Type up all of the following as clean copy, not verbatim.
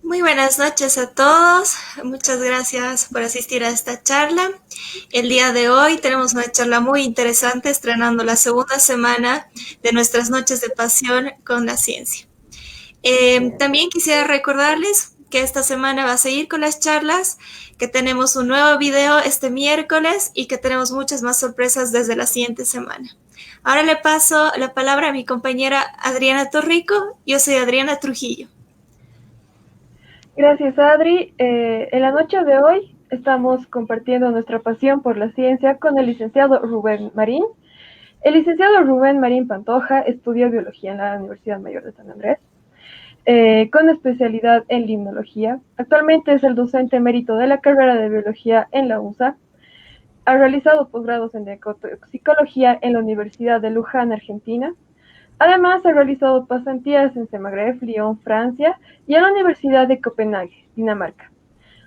Muy buenas noches a todos. Muchas gracias por asistir a esta charla. El día de hoy tenemos una charla muy interesante, estrenando la segunda semana de nuestras noches de pasión con la ciencia. También quisiera recordarles que esta semana va a seguir con las charlas, que tenemos un nuevo video este miércoles y que tenemos muchas más sorpresas desde la siguiente semana. Ahora le paso la palabra a mi compañera Adriana Torrico. Yo soy Adriana Trujillo. Gracias, Adri. En la noche de hoy estamos compartiendo nuestra pasión por la ciencia con el licenciado Rubén Marín. El licenciado Rubén Marín Pantoja estudió biología en la Universidad Mayor de San Andrés, con especialidad en limnología. Actualmente es el docente emérito de la carrera de biología en la UNSA. Ha realizado posgrados en ecotoxicología en la Universidad de Luján, Argentina. Además, ha realizado pasantías en Semagref, Lyon, Francia, y en la Universidad de Copenhague, Dinamarca.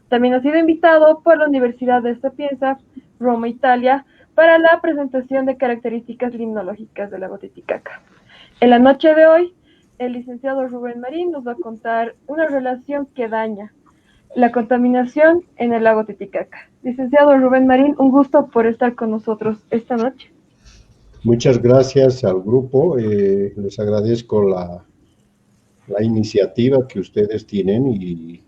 También ha sido invitado por la Universidad de Sapienza, Roma, Italia, para la presentación de características limnológicas del lago Titicaca. En la noche de hoy, el licenciado Rubén Marín nos va a contar una relación que daña la contaminación en el lago Titicaca. Licenciado Rubén Marín, un gusto por estar con nosotros esta noche. Muchas gracias al grupo. Les agradezco la iniciativa que ustedes tienen y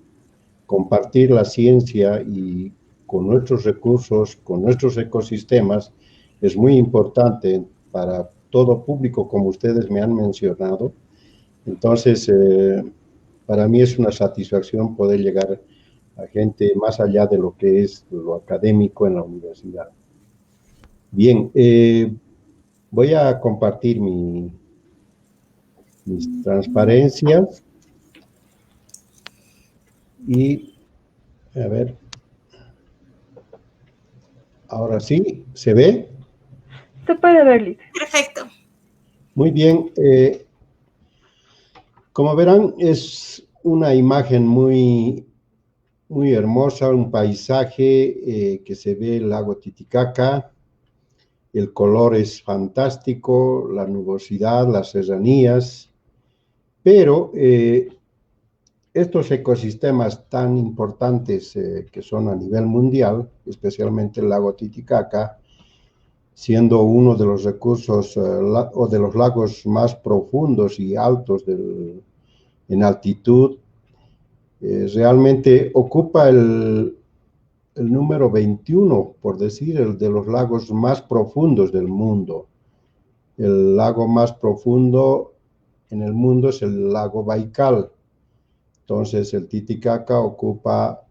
compartir la ciencia y con nuestros recursos, con nuestros ecosistemas, es muy importante para todo público, como ustedes me han mencionado. Entonces, para mí es una satisfacción poder llegar a gente más allá de lo que es lo académico en la universidad. Bien, voy a compartir mis transparencias y, a ver, ahora sí, ¿se ve? Se puede ver, Lice. Perfecto. Muy bien. Como verán, es una imagen muy hermosa, un paisaje que se ve el lago Titicaca. El color es fantástico, la nubosidad, las serranías, pero estos ecosistemas tan importantes que son a nivel mundial, especialmente el lago Titicaca, siendo uno de los recursos o de los lagos más profundos y altos en altitud, realmente ocupa el número 21, por decir, el de los lagos más profundos del mundo. El lago más profundo en el mundo es el lago Baikal. Entonces, el Titicaca ocupa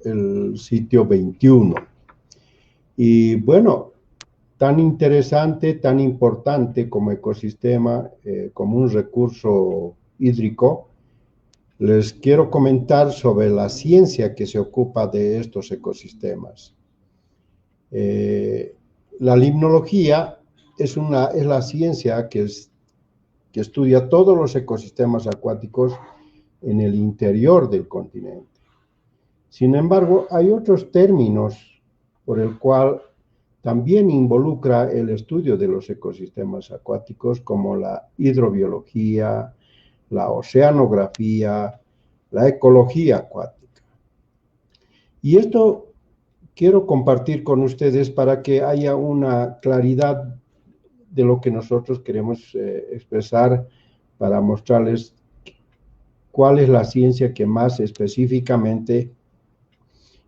el sitio 21. Y bueno, tan interesante, tan importante como ecosistema, como un recurso hídrico, les quiero comentar sobre la ciencia que se ocupa de estos ecosistemas. La limnología es la ciencia que estudia todos los ecosistemas acuáticos en el interior del continente. Sin embargo, hay otros términos por el cual también involucra el estudio de los ecosistemas acuáticos, como la hidrobiología, la oceanografía, la ecología acuática. Y esto quiero compartir con ustedes para que haya una claridad de lo que nosotros queremos expresar, para mostrarles cuál es la ciencia que más específicamente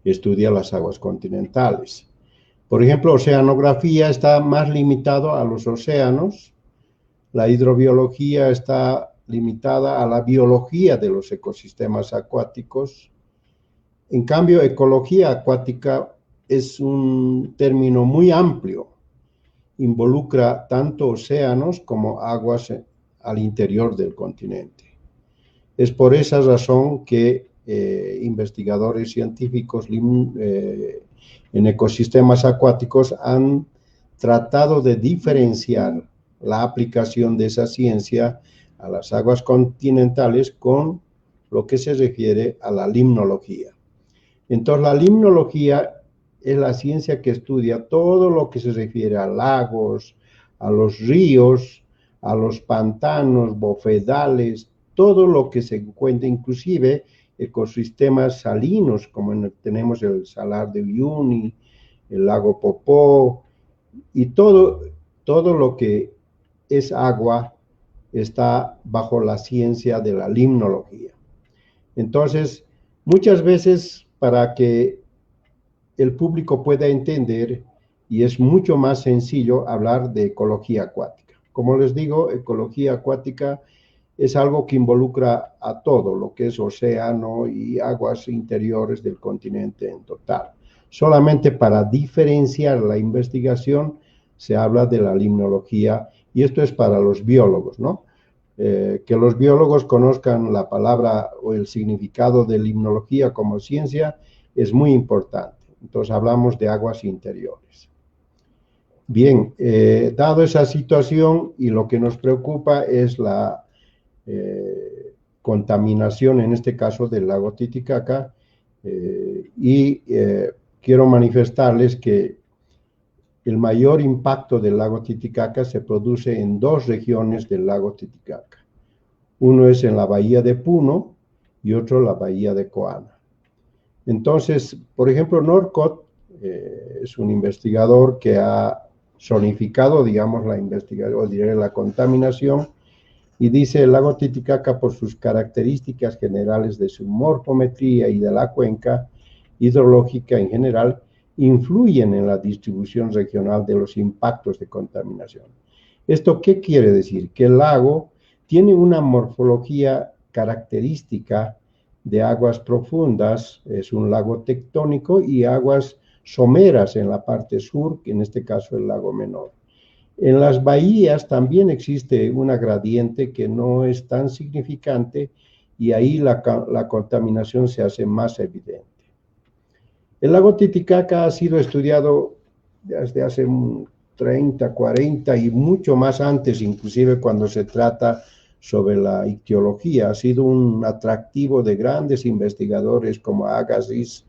estudia las aguas continentales. Por ejemplo, oceanografía está más limitado a los océanos, la hidrobiología está limitada a la biología de los ecosistemas acuáticos. En cambio, ecología acuática es un término muy amplio, involucra tanto océanos como aguas al interior del continente. Es por esa razón que investigadores científicos en ecosistemas acuáticos han tratado de diferenciar la aplicación de esa ciencia a las aguas continentales con lo que se refiere a la limnología. Entonces, la limnología es la ciencia que estudia todo lo que se refiere a lagos, a los ríos, a los pantanos, bofedales, todo lo que se encuentra, inclusive ecosistemas salinos, como tenemos el Salar de Uyuni, el lago Popó, y todo lo que es agua está bajo la ciencia de la limnología. Entonces, muchas veces para que el público pueda entender, y es mucho más sencillo hablar de ecología acuática. Como les digo, ecología acuática es algo que involucra a todo lo que es océano y aguas interiores del continente en total. Solamente para diferenciar la investigación se habla de la limnología, y esto es para los biólogos, ¿no? Que los biólogos conozcan la palabra o el significado de limnología como ciencia es muy importante. Entonces hablamos de aguas interiores. Bien, dado esa situación, y lo que nos preocupa es la contaminación, en este caso del lago Titicaca, quiero manifestarles que el mayor impacto del lago Titicaca se produce en dos regiones del lago Titicaca. Uno es en la bahía de Puno y otro la bahía de Coana. Entonces, por ejemplo, Norcod es un investigador que ha zonificado, digamos, la investigación, o diré la contaminación, y dice: el lago Titicaca, por sus características generales de su morfometría y de la cuenca hidrológica en general, influyen en la distribución regional de los impactos de contaminación. ¿Esto qué quiere decir? Que el lago tiene una morfología característica de aguas profundas, es un lago tectónico, y aguas someras en la parte sur, que en este caso el lago Menor. En las bahías también existe una gradiente que no es tan significante, y ahí la contaminación se hace más evidente. El lago Titicaca ha sido estudiado desde hace 30, 40 y mucho más antes, inclusive cuando se trata sobre la ictiología. Ha sido un atractivo de grandes investigadores como Agassiz,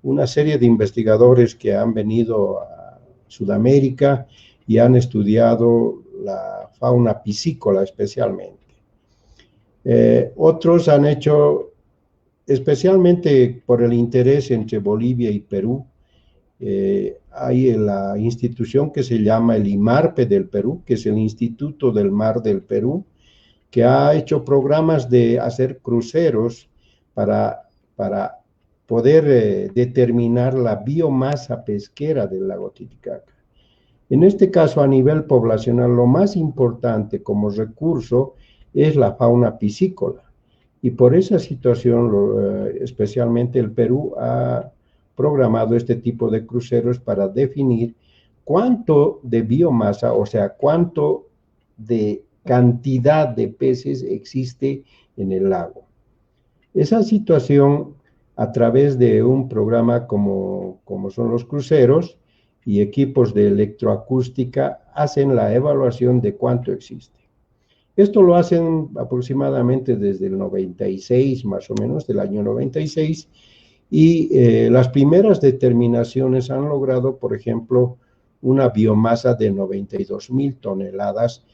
una serie de investigadores que han venido a Sudamérica y han estudiado la fauna piscícola especialmente. Otros han hecho, especialmente por el interés entre Bolivia y Perú, hay la institución que se llama el IMARPE del Perú, que es el Instituto del Mar del Perú, que ha hecho programas de hacer cruceros para poder determinar la biomasa pesquera del lago Titicaca. En este caso, a nivel poblacional, lo más importante como recurso es la fauna piscícola. Y por esa situación, especialmente el Perú ha programado este tipo de cruceros para definir cuánto de biomasa, o sea, cuánto de cantidad de peces existe en el lago. Esa situación, a través de un programa como son los cruceros y equipos de electroacústica, hacen la evaluación de cuánto existe. Esto lo hacen aproximadamente desde el 96, más o menos, del año 96, y las primeras determinaciones han logrado, por ejemplo, una biomasa de 92,000 toneladas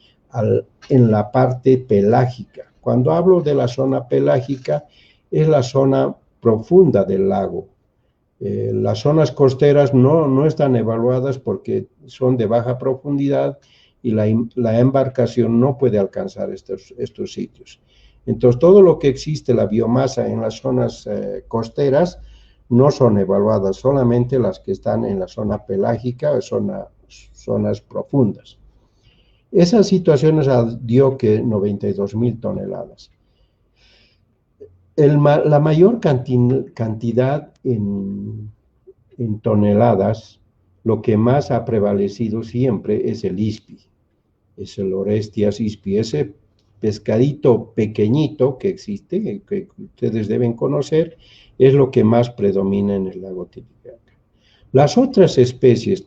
en la parte pelágica. Cuando hablo de la zona pelágica, es la zona profunda del lago. Las zonas costeras no están evaluadas porque son de baja profundidad y la embarcación no puede alcanzar estos sitios. Entonces, todo lo que existe, la biomasa en las zonas costeras, no son evaluadas, solamente las que están en la zona pelágica o zonas profundas. Esas situaciones dio que 92,000 toneladas. La mayor cantidad en toneladas, lo que más ha prevalecido siempre es el ispi, es el Orestias ispi, ese pescadito pequeñito que existe, que ustedes deben conocer, es lo que más predomina en el lago Titicaca. Las otras especies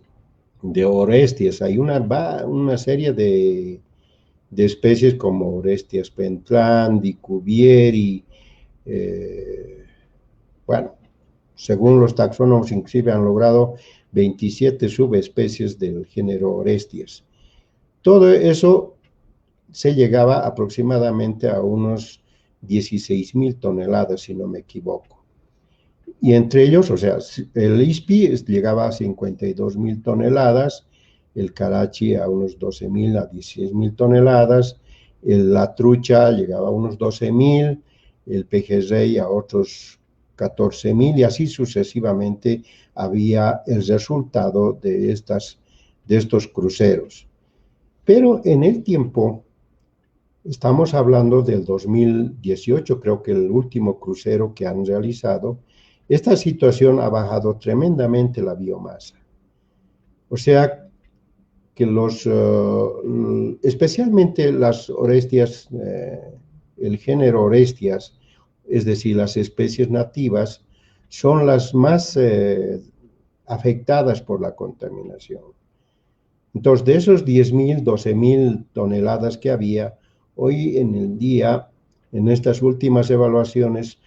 de Orestias, hay una serie de especies como Orestias pentlandi, cuvieri, bueno, según los taxónomos, inclusive han logrado 27 subespecies del género Orestias. Todo eso se llegaba aproximadamente a unos 16.000 toneladas, si no me equivoco. Y entre ellos, o sea, el ISPI llegaba a 52.000 toneladas, el Karachi a unos 12.000 a 16.000 toneladas, la trucha llegaba a unos 12.000, el pejerrey a otros 14.000 y así sucesivamente había el resultado de estos cruceros. Pero en el tiempo, estamos hablando del 2018, creo que el último crucero que han realizado, esta situación ha bajado tremendamente la biomasa. O sea, que especialmente las orestias, el género orestias, es decir, las especies nativas, son las más afectadas por la contaminación. Entonces, de esos 10.000, 12.000 toneladas que había, hoy en el día, en estas últimas evaluaciones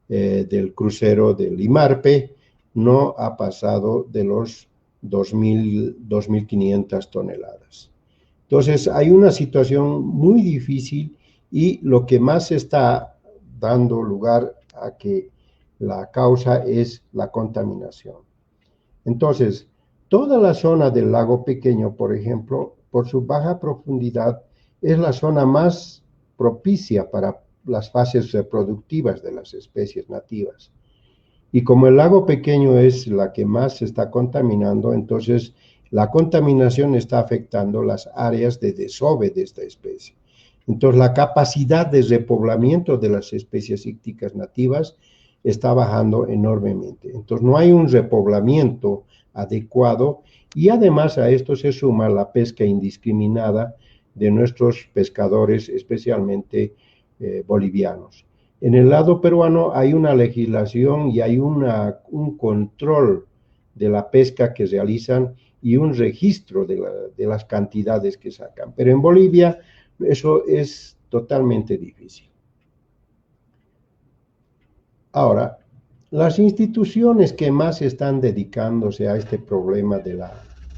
del crucero del IMARPE, no ha pasado de los 2.500 toneladas. Entonces, hay una situación muy difícil y lo que más está dando lugar a que la causa es la contaminación. Entonces, toda la zona del lago Pequeño, por ejemplo, por su baja profundidad, es la zona más propicia para las fases reproductivas de las especies nativas. Y como el lago Pequeño es la que más se está contaminando, entonces la contaminación está afectando las áreas de desove de esta especie. Entonces la capacidad de repoblamiento de las especies ícticas nativas está bajando enormemente. Entonces no hay un repoblamiento adecuado y además a esto se suma la pesca indiscriminada de nuestros pescadores, especialmente bolivianos. En el lado peruano hay una legislación y hay un control de la pesca que realizan y un registro de las cantidades que sacan. Pero en Bolivia eso es totalmente difícil. Ahora, las instituciones que más están dedicándose a este problema de la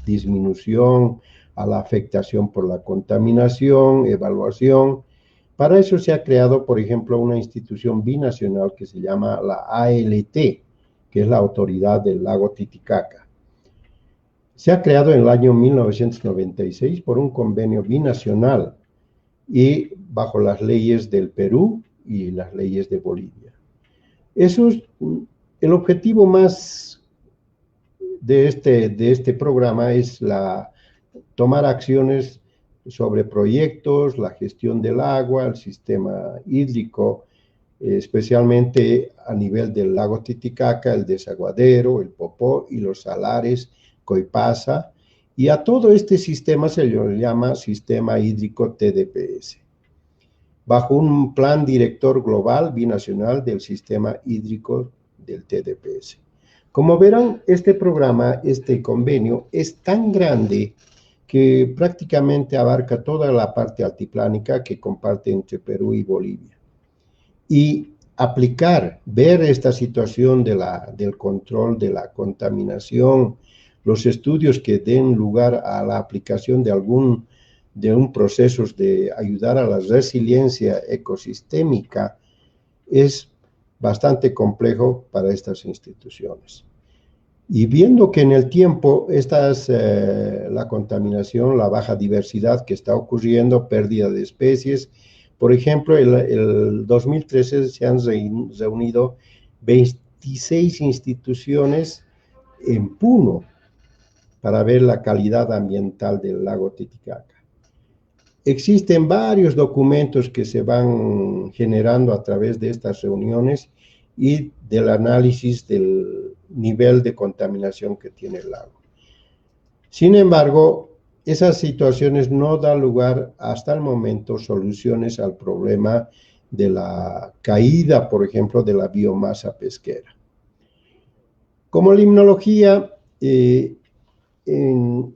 disminución, a la afectación por la contaminación, evaluación, para eso se ha creado, por ejemplo, una institución binacional que se llama la ALT, que es la Autoridad del Lago Titicaca. Se ha creado en el año 1996 por un convenio binacional y bajo las leyes del Perú y las leyes de Bolivia. Eso es el objetivo más de este programa, es tomar acciones sobre proyectos, la gestión del agua, el sistema hídrico, especialmente a nivel del lago Titicaca, el desaguadero, el Popó y los salares, Coipasa, y a todo este sistema se le llama Sistema Hídrico TDPS, bajo un plan director global binacional del sistema hídrico del TDPS. Como verán, este programa, este convenio, es tan grande que prácticamente abarca toda la parte altiplánica que comparte entre Perú y Bolivia. Y ver esta situación del control de la contaminación, los estudios que den lugar a la aplicación de un proceso de ayudar a la resiliencia ecosistémica, es bastante complejo para estas instituciones. Y viendo que en el tiempo la contaminación, la baja diversidad que está ocurriendo, pérdida de especies, por ejemplo, el 2013 se han reunido 26 instituciones en Puno para ver la calidad ambiental del lago Titicaca. Existen varios documentos que se van generando a través de estas reuniones y del análisis del nivel de contaminación que tiene el lago. Sin embargo, esas situaciones no dan lugar hasta el momento soluciones al problema de la caída, por ejemplo, de la biomasa pesquera. Como limnología, en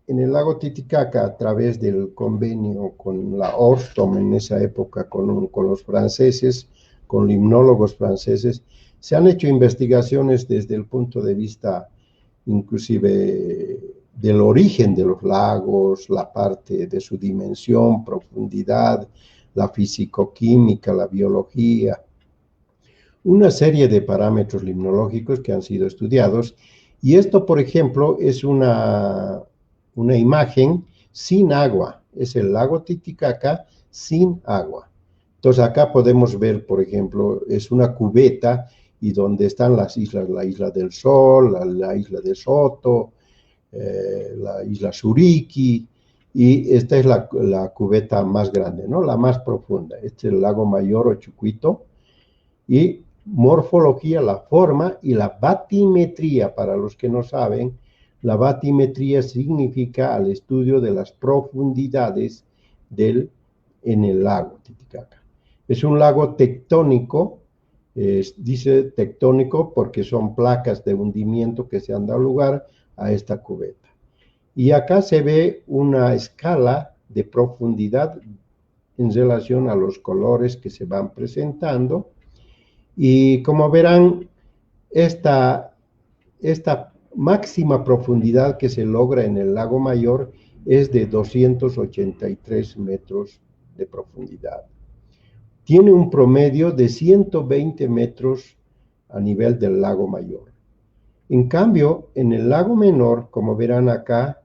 el lago Titicaca, a través del convenio con la Orstom en esa época, con los franceses, con limnólogos franceses, se han hecho investigaciones desde el punto de vista inclusive del origen de los lagos, la parte de su dimensión, profundidad, la fisicoquímica, la biología, una serie de parámetros limnológicos que han sido estudiados. Y esto, por ejemplo, es una imagen sin agua. Es el lago Titicaca sin agua. Entonces acá podemos ver, por ejemplo, es una cubeta y donde están las islas, la isla del Sol, la isla de Soto, la isla Suriki, y esta es la cubeta más grande, ¿no? La más profunda. Este es el lago Mayor o Chucuito. Y morfología, la forma y la batimetría, para los que no saben, la batimetría significa al estudio de las profundidades en el lago Titicaca. Es un lago tectónico, dice tectónico porque son placas de hundimiento que se han dado lugar a esta cubeta. Y acá se ve una escala de profundidad en relación a los colores que se van presentando. Y como verán, esta máxima profundidad que se logra en el lago Mayor es de 283 metros de profundidad. Tiene un promedio de 120 metros a nivel del lago Mayor. En cambio, en el lago Menor, como verán acá,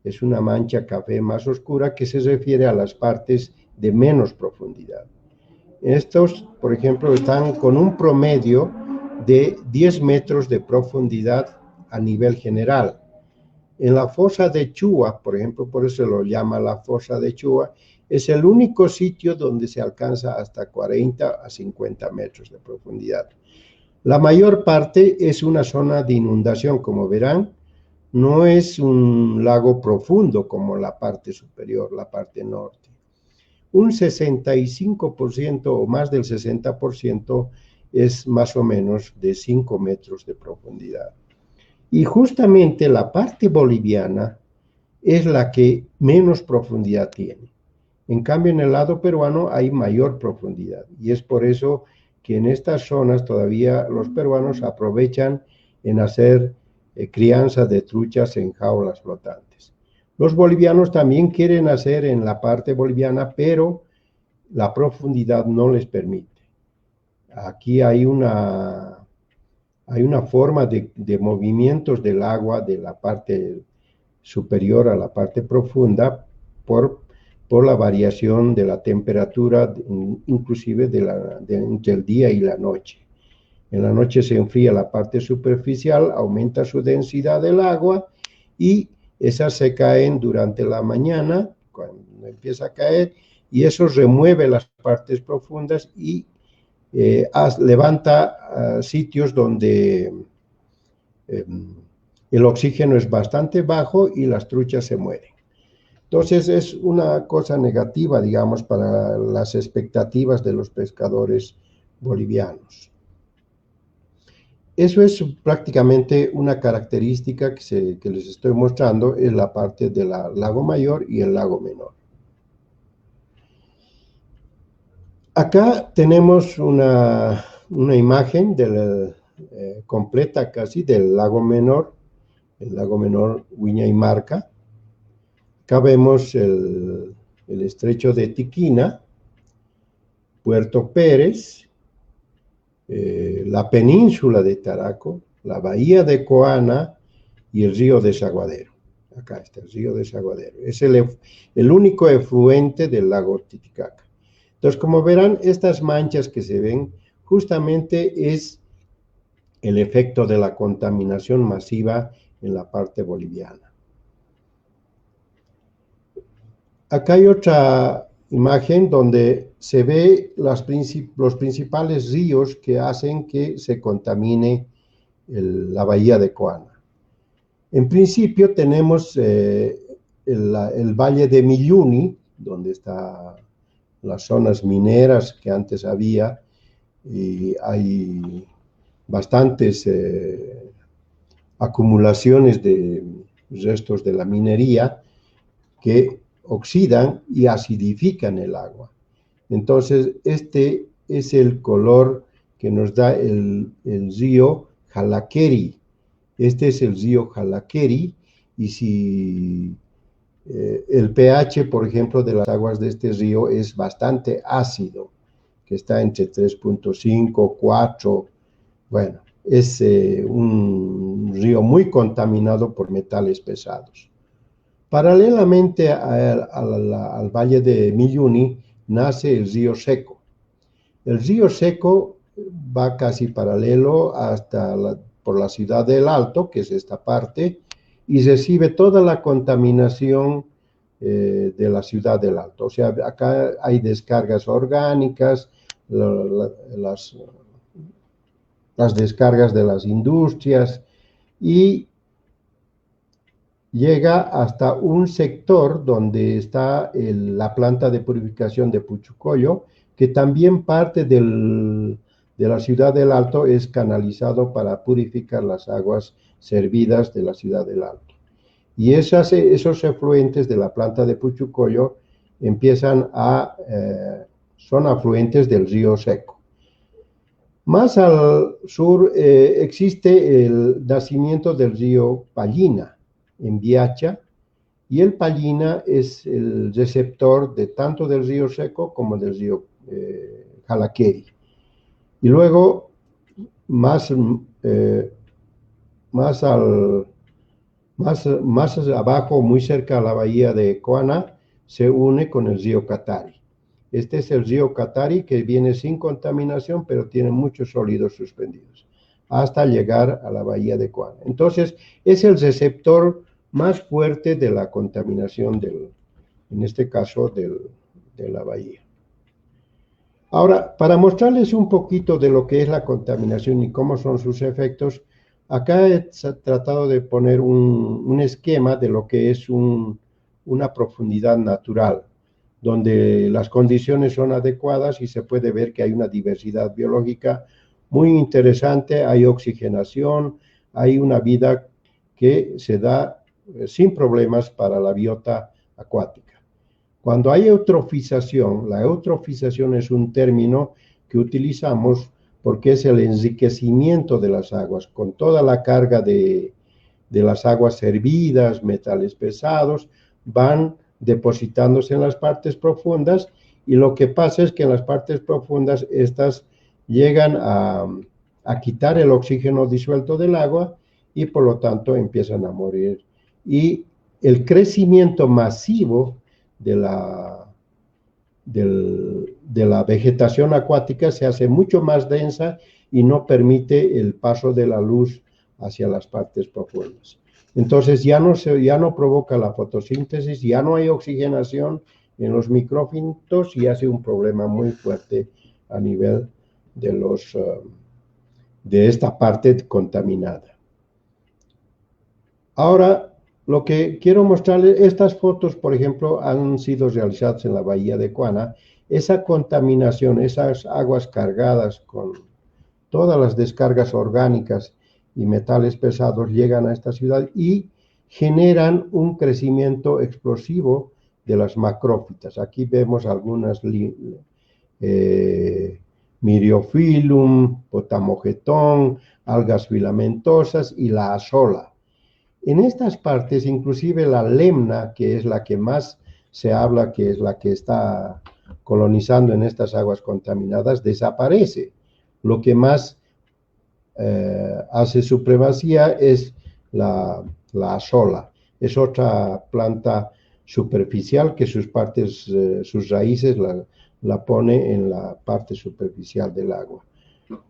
es una mancha café más oscura que se refiere a las partes de menos profundidad. Estos, por ejemplo, están con un promedio de 10 metros de profundidad a nivel general. En la fosa de Chua, por ejemplo, por eso lo llama la fosa de Chua, es el único sitio donde se alcanza hasta 40 a 50 metros de profundidad. La mayor parte es una zona de inundación, como verán, no es un lago profundo como la parte superior, la parte norte. Un 65% o más del 60% es más o menos de 5 metros de profundidad. Y justamente la parte boliviana es la que menos profundidad tiene. En cambio, en el lado peruano hay mayor profundidad. Y es por eso que en estas zonas todavía los peruanos aprovechan en hacer crianza de truchas en jaulas flotantes. Los bolivianos también quieren hacer en la parte boliviana, pero la profundidad no les permite. Aquí hay una forma de movimientos del agua de la parte superior a la parte profunda por la variación de la temperatura, inclusive entre el día y la noche. En la noche se enfría la parte superficial, aumenta su densidad del agua y esas se caen durante la mañana, cuando empieza a caer, y eso remueve las partes profundas y levanta sitios donde el oxígeno es bastante bajo y las truchas se mueren. Entonces es una cosa negativa, digamos, para las expectativas de los pescadores bolivianos. Eso es prácticamente una característica que les estoy mostrando en la parte del lago Mayor y el lago Menor. Acá tenemos una imagen completa casi del lago Menor, el lago Menor Viña y Marca. Acá vemos el estrecho de Tiquina, Puerto Pérez, la península de Taraco, la bahía de Coana y el río Desaguadero. Acá está el río Desaguadero. Es el único efluente del lago Titicaca. Entonces, como verán, estas manchas que se ven justamente es el efecto de la contaminación masiva en la parte boliviana. Acá hay otra imagen donde se ve los principales ríos que hacen que se contamine la bahía de Coana. En principio tenemos el valle de Milluni, donde están las zonas mineras que antes había, y hay bastantes acumulaciones de restos de la minería que oxidan y acidifican el agua. Entonces, este es el color que nos da el río Jalaqueri. Este es el río Jalaqueri, y si El pH, por ejemplo, de las aguas de este río es bastante ácido, que está entre 3.5, 4. Bueno, es un río muy contaminado por metales pesados. Paralelamente al valle de Milluni nace el río Seco. El río Seco va casi paralelo por la ciudad del Alto, que es esta parte, y recibe toda la contaminación de la ciudad del Alto. O sea, acá hay descargas orgánicas, las descargas de las industrias, y llega hasta un sector donde está la planta de purificación de Puchucoyo, que también parte de la ciudad del Alto es canalizado para purificar las aguas servidas de la ciudad del Alto. Y esos efluentes de la planta de Puchucoyo son afluentes del río Seco. Más al sur existe el nacimiento del río Pallina, en Viacha, y el Pallina es el receptor tanto del río Seco como del río Jalaqueri. Y luego, más abajo, muy cerca a la bahía de Coana, se une con el río Catari. Este es el río Catari, que viene sin contaminación, pero tiene muchos sólidos suspendidos, hasta llegar a la bahía de Coana. Entonces, es el receptor más fuerte de la contaminación, en este caso, de la bahía. Ahora, para mostrarles un poquito de lo que es la contaminación y cómo son sus efectos, acá he tratado de poner un esquema de lo que es una profundidad natural, donde las condiciones son adecuadas y se puede ver que hay una diversidad biológica muy interesante, hay oxigenación, hay una vida que se da sin problemas para la biota acuática. Cuando hay eutrofización, la eutrofización es un término que utilizamos porque es el enriquecimiento de las aguas, con toda la carga de las aguas hervidas, metales pesados, van depositándose en las partes profundas, y lo que pasa es que en las partes profundas estas llegan a quitar el oxígeno disuelto del agua y por lo tanto empiezan a morir. Y el crecimiento masivo de la vegetación acuática se hace mucho más densa y no permite el paso de la luz hacia las partes profundas. Entonces ya no provoca la fotosíntesis, ya no hay oxigenación en los micrófitos y hace un problema muy fuerte a nivel de esta parte contaminada. Ahora, lo que quiero mostrarles, estas fotos, por ejemplo, han sido realizadas en la bahía de Coana. Esa contaminación, esas aguas cargadas con todas las descargas orgánicas y metales pesados llegan a esta ciudad y generan un crecimiento explosivo de las macrófitas. Aquí vemos algunas Myriophyllum, Potamogeton, algas filamentosas y la azola. En estas partes, inclusive la lemna, que es la que más se habla, que es la que está colonizando en estas aguas contaminadas, desaparece. Lo que más hace supremacía es la azola. Es otra planta superficial que sus raíces la pone en la parte superficial del agua.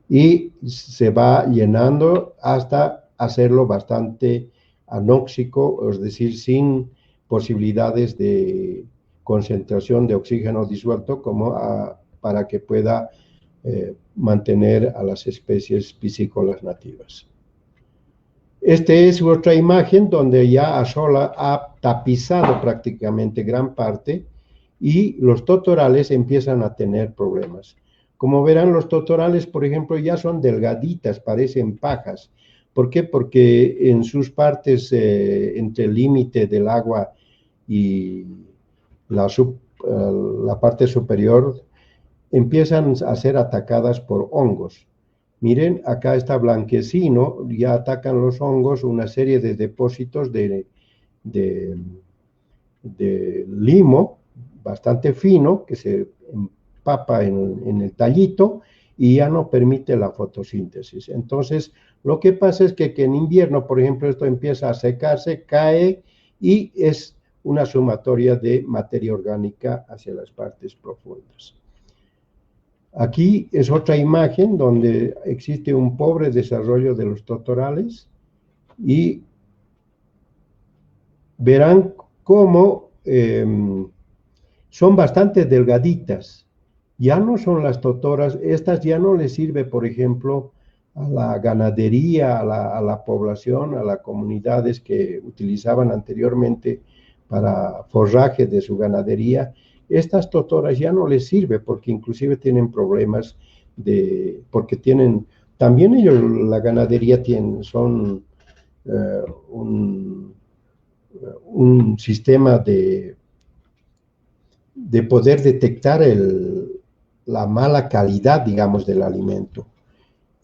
Y se va llenando hasta hacerlo bastante anóxico, es decir, sin posibilidades de concentración de oxígeno disuelto para que pueda mantener a las especies piscícolas nativas. Esta es otra imagen donde ya Azola ha tapizado prácticamente gran parte y los totorales empiezan a tener problemas. Como verán, los totorales, por ejemplo, ya son delgaditas, parecen pajas. ¿Por qué? Porque en sus partes, entre el límite del agua y la parte superior, empiezan a ser atacadas por hongos. Miren, acá está blanquecino, ya atacan los hongos una serie de depósitos de limo bastante fino que se empapa en el tallito y ya no permite la fotosíntesis. Entonces, lo que pasa es que en invierno, por ejemplo, esto empieza a secarse, cae y es una sumatoria de materia orgánica hacia las partes profundas. Aquí es otra imagen donde existe un pobre desarrollo de los totorales y verán cómo son bastante delgaditas. Ya no son las totoras, estas ya no les sirve, por ejemplo, a la ganadería, a la población, a las comunidades que utilizaban anteriormente para forraje de su ganadería. Estas totoras ya no les sirve porque inclusive tienen problemas porque tienen, también ellos, la ganadería son un sistema de poder detectar la mala calidad, digamos, del alimento.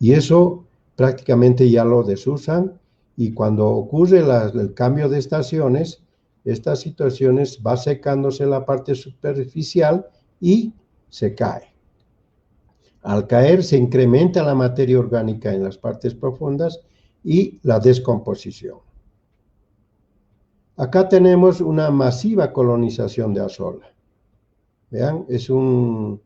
Y eso prácticamente ya lo desusan y cuando ocurre el cambio de estaciones, estas situaciones va secándose la parte superficial y se cae. Al caer se incrementa la materia orgánica en las partes profundas y la descomposición. Acá tenemos una masiva colonización de Azolla. Vean, es un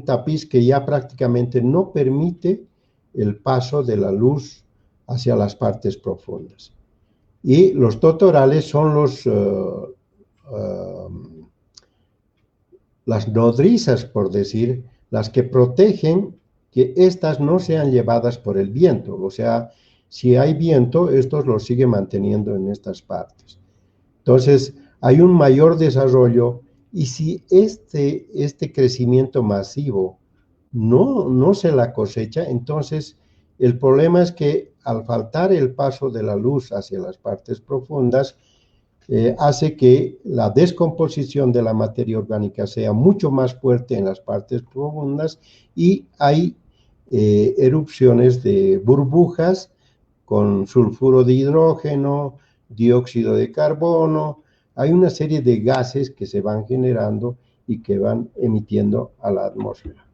tapiz que ya prácticamente no permite el paso de la luz hacia las partes profundas. Y los totorales son las nodrizas, por decir, las que protegen que éstas no sean llevadas por el viento. O sea, si hay viento, estos los siguen manteniendo en estas partes. Entonces, hay un mayor desarrollo y si este crecimiento masivo no se la cosecha, entonces el problema es que al faltar el paso de la luz hacia las partes profundas, hace que la descomposición de la materia orgánica sea mucho más fuerte en las partes profundas y hay erupciones de burbujas con sulfuro de hidrógeno, dióxido de carbono. Hay una serie de gases que se van generando y que van emitiendo a la atmósfera.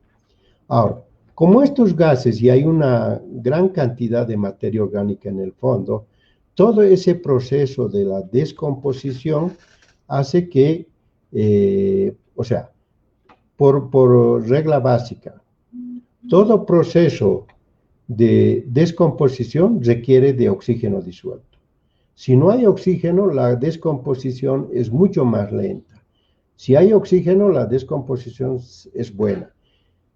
Ahora, como estos gases y hay una gran cantidad de materia orgánica en el fondo, todo ese proceso de la descomposición hace que, o sea, por regla básica, todo proceso de descomposición requiere de oxígeno disuelto. Si no hay oxígeno, la descomposición es mucho más lenta. Si hay oxígeno, la descomposición es buena.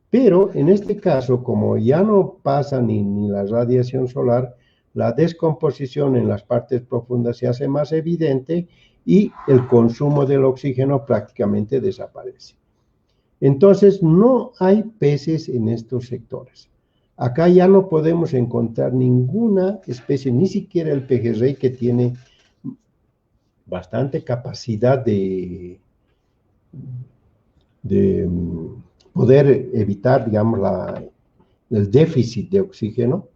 Pero en este caso, como ya no pasa ni la radiación solar, la descomposición en las partes profundas se hace más evidente y el consumo del oxígeno prácticamente desaparece. Entonces, no hay peces en estos sectores. Acá ya no podemos encontrar ninguna especie, ni siquiera el pejerrey que tiene bastante capacidad de poder evitar, digamos, el déficit de oxígeno,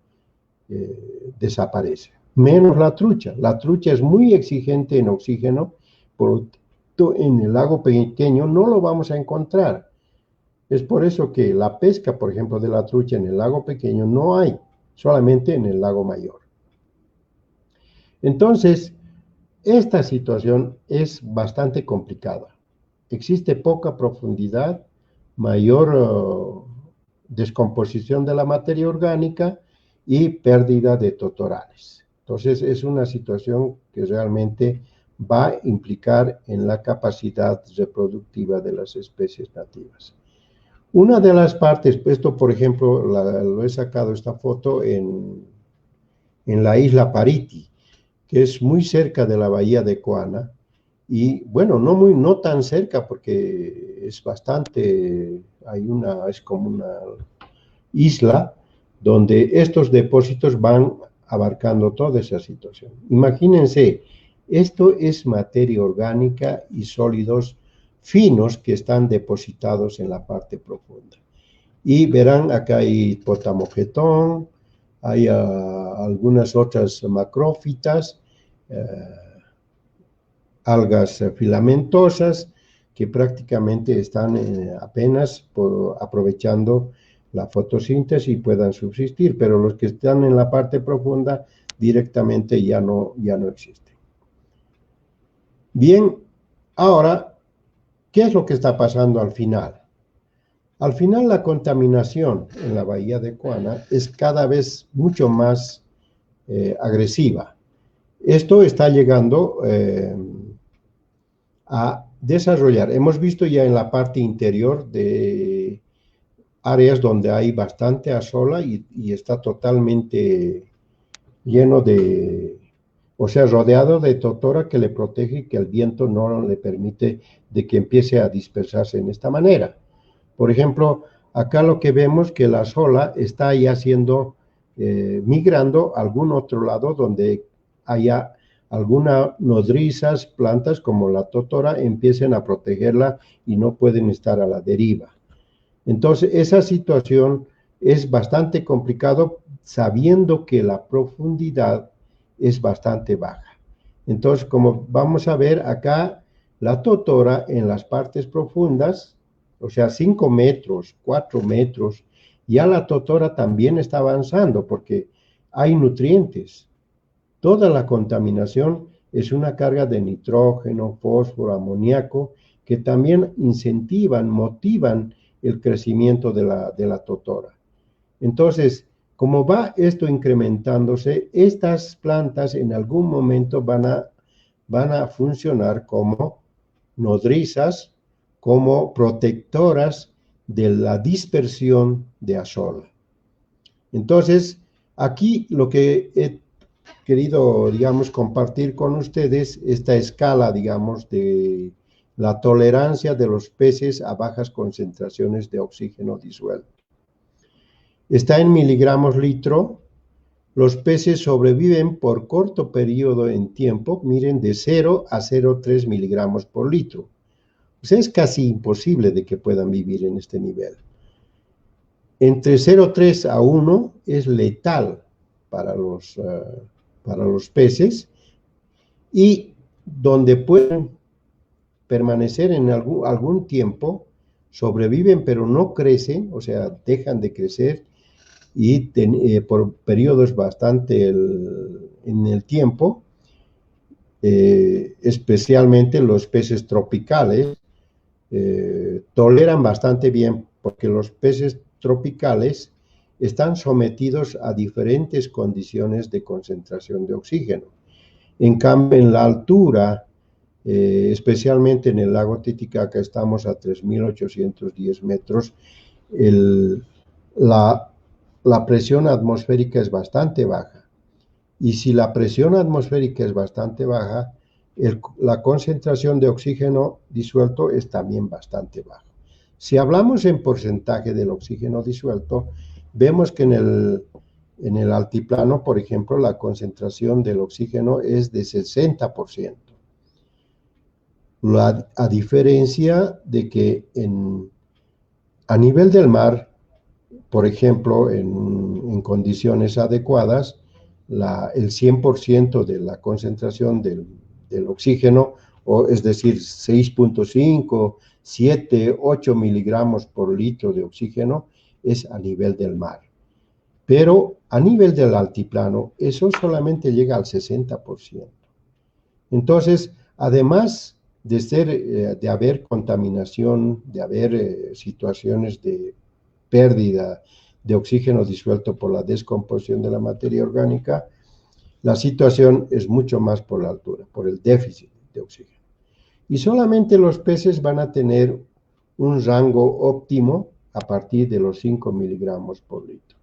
desaparece. Menos la trucha. La trucha es muy exigente en oxígeno, por lo tanto, en el lago pequeño no lo vamos a encontrar. Es por eso que la pesca, por ejemplo, de la trucha en el lago pequeño no hay, solamente en el lago mayor. Entonces, esta situación es bastante complicada. Existe poca profundidad, mayor descomposición de la materia orgánica y pérdida de totorales. Entonces, es una situación que realmente va a implicar en la capacidad reproductiva de las especies nativas. Una de las partes, esto por ejemplo, lo he sacado esta foto en la isla Pariti, que es muy cerca de la bahía de Coana, y bueno, no tan cerca porque es bastante, es como una isla donde estos depósitos van abarcando toda esa situación. Imagínense, esto es materia orgánica y sólidos finos que están depositados en la parte profunda. Y verán, acá hay potamogetón, hay algunas otras macrófitas, algas filamentosas que prácticamente están apenas aprovechando la fotosíntesis y puedan subsistir, pero los que están en la parte profunda directamente ya no existen. Bien, ahora, ¿qué es lo que está pasando al final? Al final la contaminación en la bahía de Coana es cada vez mucho más agresiva. Esto está llegando a desarrollar. Hemos visto ya en la parte interior de áreas donde hay bastante azola y está totalmente lleno de, o sea, rodeado de totora que le protege y que el viento no le permite de que empiece a dispersarse en esta manera. Por ejemplo, acá lo que vemos que la azola está ya migrando a algún otro lado donde haya algunas nodrizas, plantas como la totora empiecen a protegerla y no pueden estar a la deriva. Entonces, esa situación es bastante complicado sabiendo que la profundidad es bastante baja. Entonces, como vamos a ver acá, la totora en las partes profundas, o sea, 5 metros, 4 metros, ya la totora también está avanzando porque hay nutrientes. Toda la contaminación es una carga de nitrógeno, fósforo, amoníaco, que también incentivan, motivan el crecimiento de la totora. Entonces, como va esto incrementándose, estas plantas en algún momento van a funcionar como nodrizas, como protectoras de la dispersión de azola. Entonces, aquí lo que he querido, digamos, compartir con ustedes esta escala, digamos, de la tolerancia de los peces a bajas concentraciones de oxígeno disuelto. Está en miligramos litro. Los peces sobreviven por corto periodo en tiempo, miren, de 0 a 0,3 miligramos por litro. O sea, es casi imposible de que puedan vivir en este nivel. Entre 0,3 a 1 es letal para los peces, y donde pueden permanecer en algún tiempo, sobreviven pero no crecen, o sea, dejan de crecer y por periodos bastante en el tiempo, especialmente los peces tropicales, toleran bastante bien porque los peces tropicales están sometidos a diferentes condiciones de concentración de oxígeno. En cambio, en la altura, especialmente en el lago Titicaca, estamos a 3.810 metros, la presión atmosférica es bastante baja. Y si la presión atmosférica es bastante baja, la concentración de oxígeno disuelto es también bastante baja. Si hablamos en porcentaje del oxígeno disuelto, vemos que en el altiplano, por ejemplo, la concentración del oxígeno es de 60%. A diferencia de que a nivel del mar, por ejemplo, en condiciones adecuadas, el 100% de la concentración del oxígeno, es decir, 6.5, 7, 8 miligramos por litro de oxígeno, es a nivel del mar. Pero a nivel del altiplano, eso solamente llega al 60%. Entonces, además de haber contaminación, de haber situaciones de pérdida de oxígeno disuelto por la descomposición de la materia orgánica, la situación es mucho más por la altura, por el déficit de oxígeno. Y solamente los peces van a tener un rango óptimo a partir de los 5 miligramos por litro.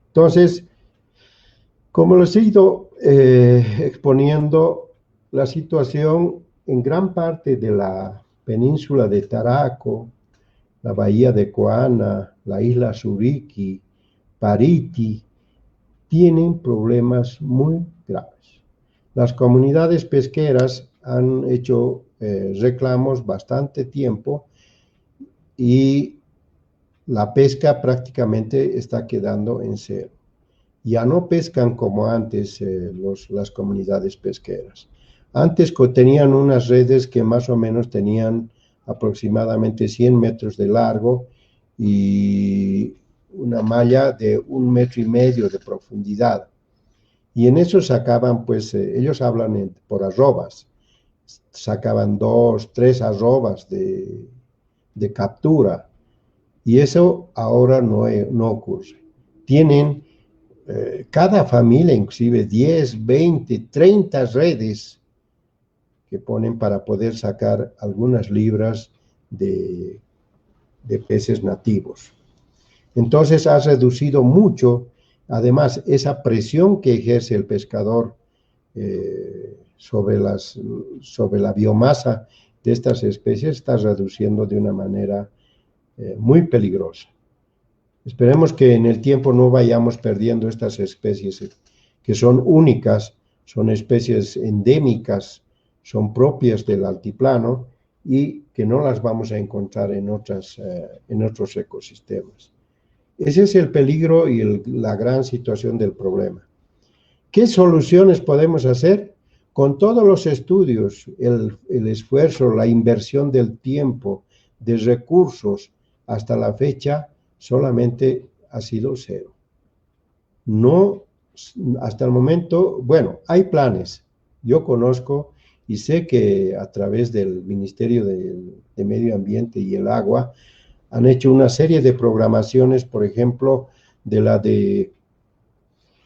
Entonces, como les he ido exponiendo, la situación en gran parte de la península de Taraco, la bahía de Coana, la isla Suriki, Pariti, tienen problemas muy graves. Las comunidades pesqueras han hecho reclamos bastante tiempo y la pesca prácticamente está quedando en cero. Ya no pescan como antes las comunidades pesqueras. Antes tenían unas redes que más o menos tenían aproximadamente 100 metros de largo y una malla de 1,5 metros de profundidad. Y en eso sacaban, pues, ellos hablan por arrobas, sacaban 2, 3 arrobas de captura. Y eso ahora no ocurre. Tienen cada familia, inclusive 10, 20, 30 redes que ponen para poder sacar algunas libras de peces nativos. Entonces ha reducido mucho, además, esa presión que ejerce el pescador sobre la biomasa de estas especies está reduciendo de una manera muy peligrosa. Esperemos que en el tiempo no vayamos perdiendo estas especies que son únicas, son especies endémicas, son propias del altiplano y que no las vamos a encontrar en otros ecosistemas. Ese es el peligro y la gran situación del problema. ¿Qué soluciones podemos hacer? Con todos los estudios, el esfuerzo, la inversión del tiempo, de recursos, hasta la fecha, solamente ha sido 0. No, hasta el momento, bueno, hay planes. Yo conozco y sé que a través del Ministerio de Medio Ambiente y el Agua han hecho una serie de programaciones, por ejemplo, de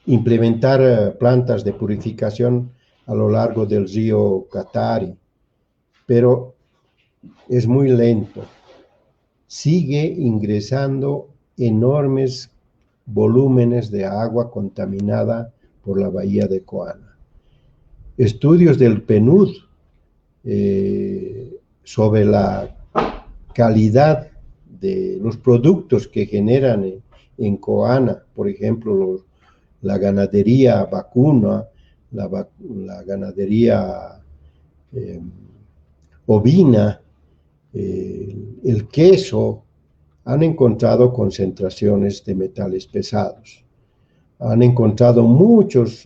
implementar plantas de purificación a lo largo del río Catari, pero es muy lento. Sigue ingresando enormes volúmenes de agua contaminada por la bahía de Coana. Estudios del PNUD sobre la calidad de los productos que generan en Coana, por ejemplo, la ganadería vacuna, la ganadería ovina, el queso, han encontrado concentraciones de metales pesados. Han encontrado muchos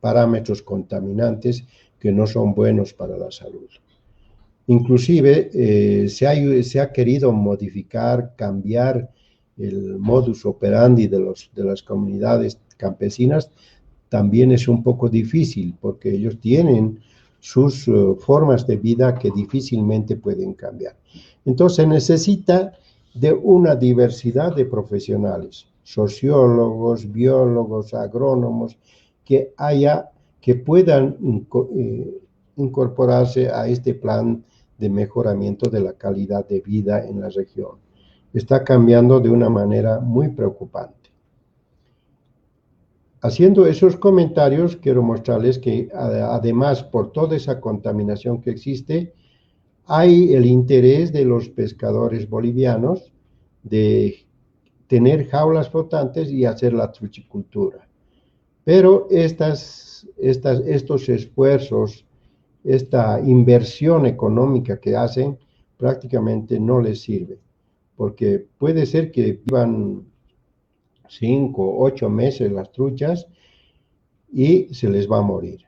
parámetros contaminantes que no son buenos para la salud. Inclusive se ha querido modificar, cambiar el modus operandi de las comunidades campesinas. También es un poco difícil porque ellos tienen sus formas de vida que difícilmente pueden cambiar. Entonces se necesita de una diversidad de profesionales, sociólogos, biólogos, agrónomos, que puedan incorporarse a este plan de mejoramiento de la calidad de vida en la región. Está cambiando de una manera muy preocupante. Haciendo esos comentarios, quiero mostrarles que además, por toda esa contaminación que existe, hay el interés de los pescadores bolivianos de tener jaulas flotantes y hacer la truchicultura. Pero estos esfuerzos, esta inversión económica que hacen, prácticamente no les sirve, porque puede ser que vivan 5, 8 meses las truchas y se les va a morir.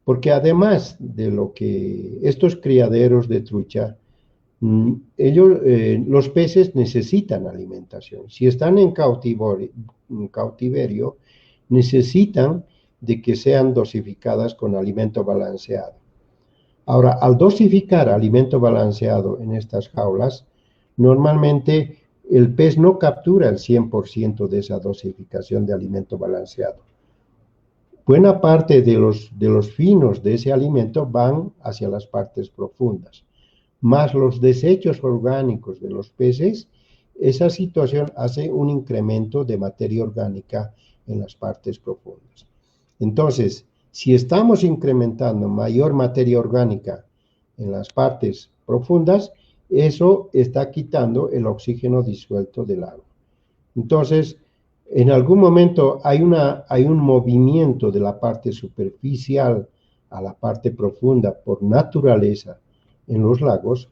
Porque además de lo que estos criaderos de trucha, los peces necesitan alimentación. Si están en cautiverio, necesitan de que sean dosificadas con alimento balanceado. Ahora, al dosificar alimento balanceado en estas jaulas, normalmente el pez no captura el 100% de esa dosificación de alimento balanceado. Buena parte de los finos de ese alimento van hacia las partes profundas, más los desechos orgánicos de los peces. Esa situación hace un incremento de materia orgánica en las partes profundas. Entonces, si estamos incrementando mayor materia orgánica en las partes profundas, eso está quitando el oxígeno disuelto del agua. Entonces, en algún momento hay un movimiento de la parte superficial a la parte profunda por naturaleza en los lagos,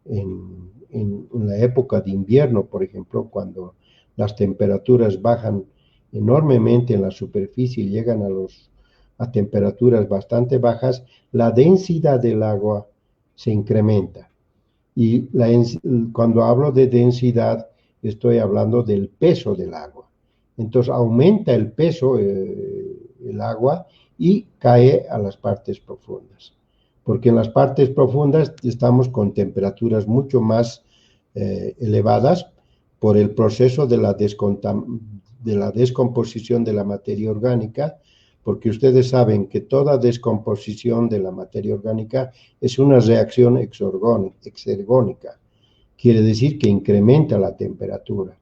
en la época de invierno, por ejemplo, cuando las temperaturas bajan enormemente en la superficie y llegan a a temperaturas bastante bajas, la densidad del agua se incrementa. Y cuando hablo de densidad, estoy hablando del peso del agua. Entonces aumenta el peso, el agua, y cae a las partes profundas. Porque en las partes profundas estamos con temperaturas mucho más elevadas por el proceso de la descomposición de la materia orgánica, porque ustedes saben que toda descomposición de la materia orgánica es una reacción exergónica. Quiere decir que incrementa la temperatura.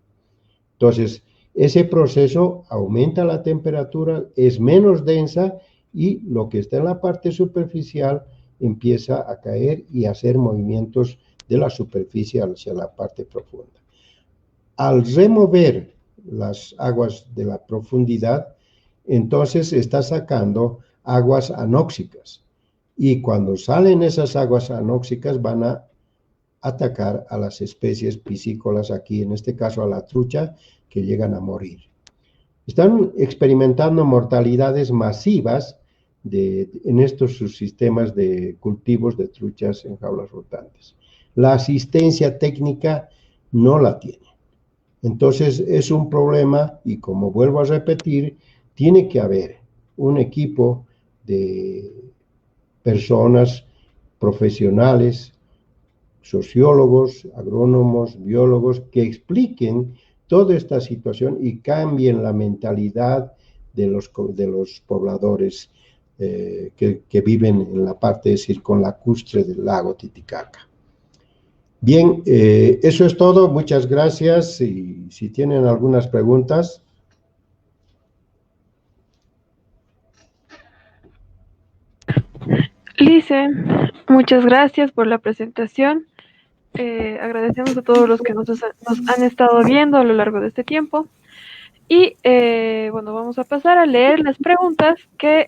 Entonces, ese proceso aumenta la temperatura, es menos densa y lo que está en la parte superficial empieza a caer y a hacer movimientos de la superficie hacia la parte profunda. Al remover las aguas de la profundidad, entonces está sacando aguas anóxicas. Y cuando salen esas aguas anóxicas van a atacar a las especies piscícolas, aquí en este caso a la trucha, que llegan a morir. Están experimentando mortalidades masivas en estos subsistemas de cultivos de truchas en jaulas flotantes. La asistencia técnica no la tiene. Entonces es un problema y, como vuelvo a repetir, tiene que haber un equipo de personas profesionales, sociólogos, agrónomos, biólogos, que expliquen toda esta situación y cambien la mentalidad de los pobladores que viven en la parte circunlacustre del lago Titicaca. Bien, eso es todo. Muchas gracias. Y si tienen algunas preguntas. Lice, muchas gracias por la presentación. Agradecemos a todos los que nos han estado viendo a lo largo de este tiempo. Y bueno, vamos a pasar a leer las preguntas que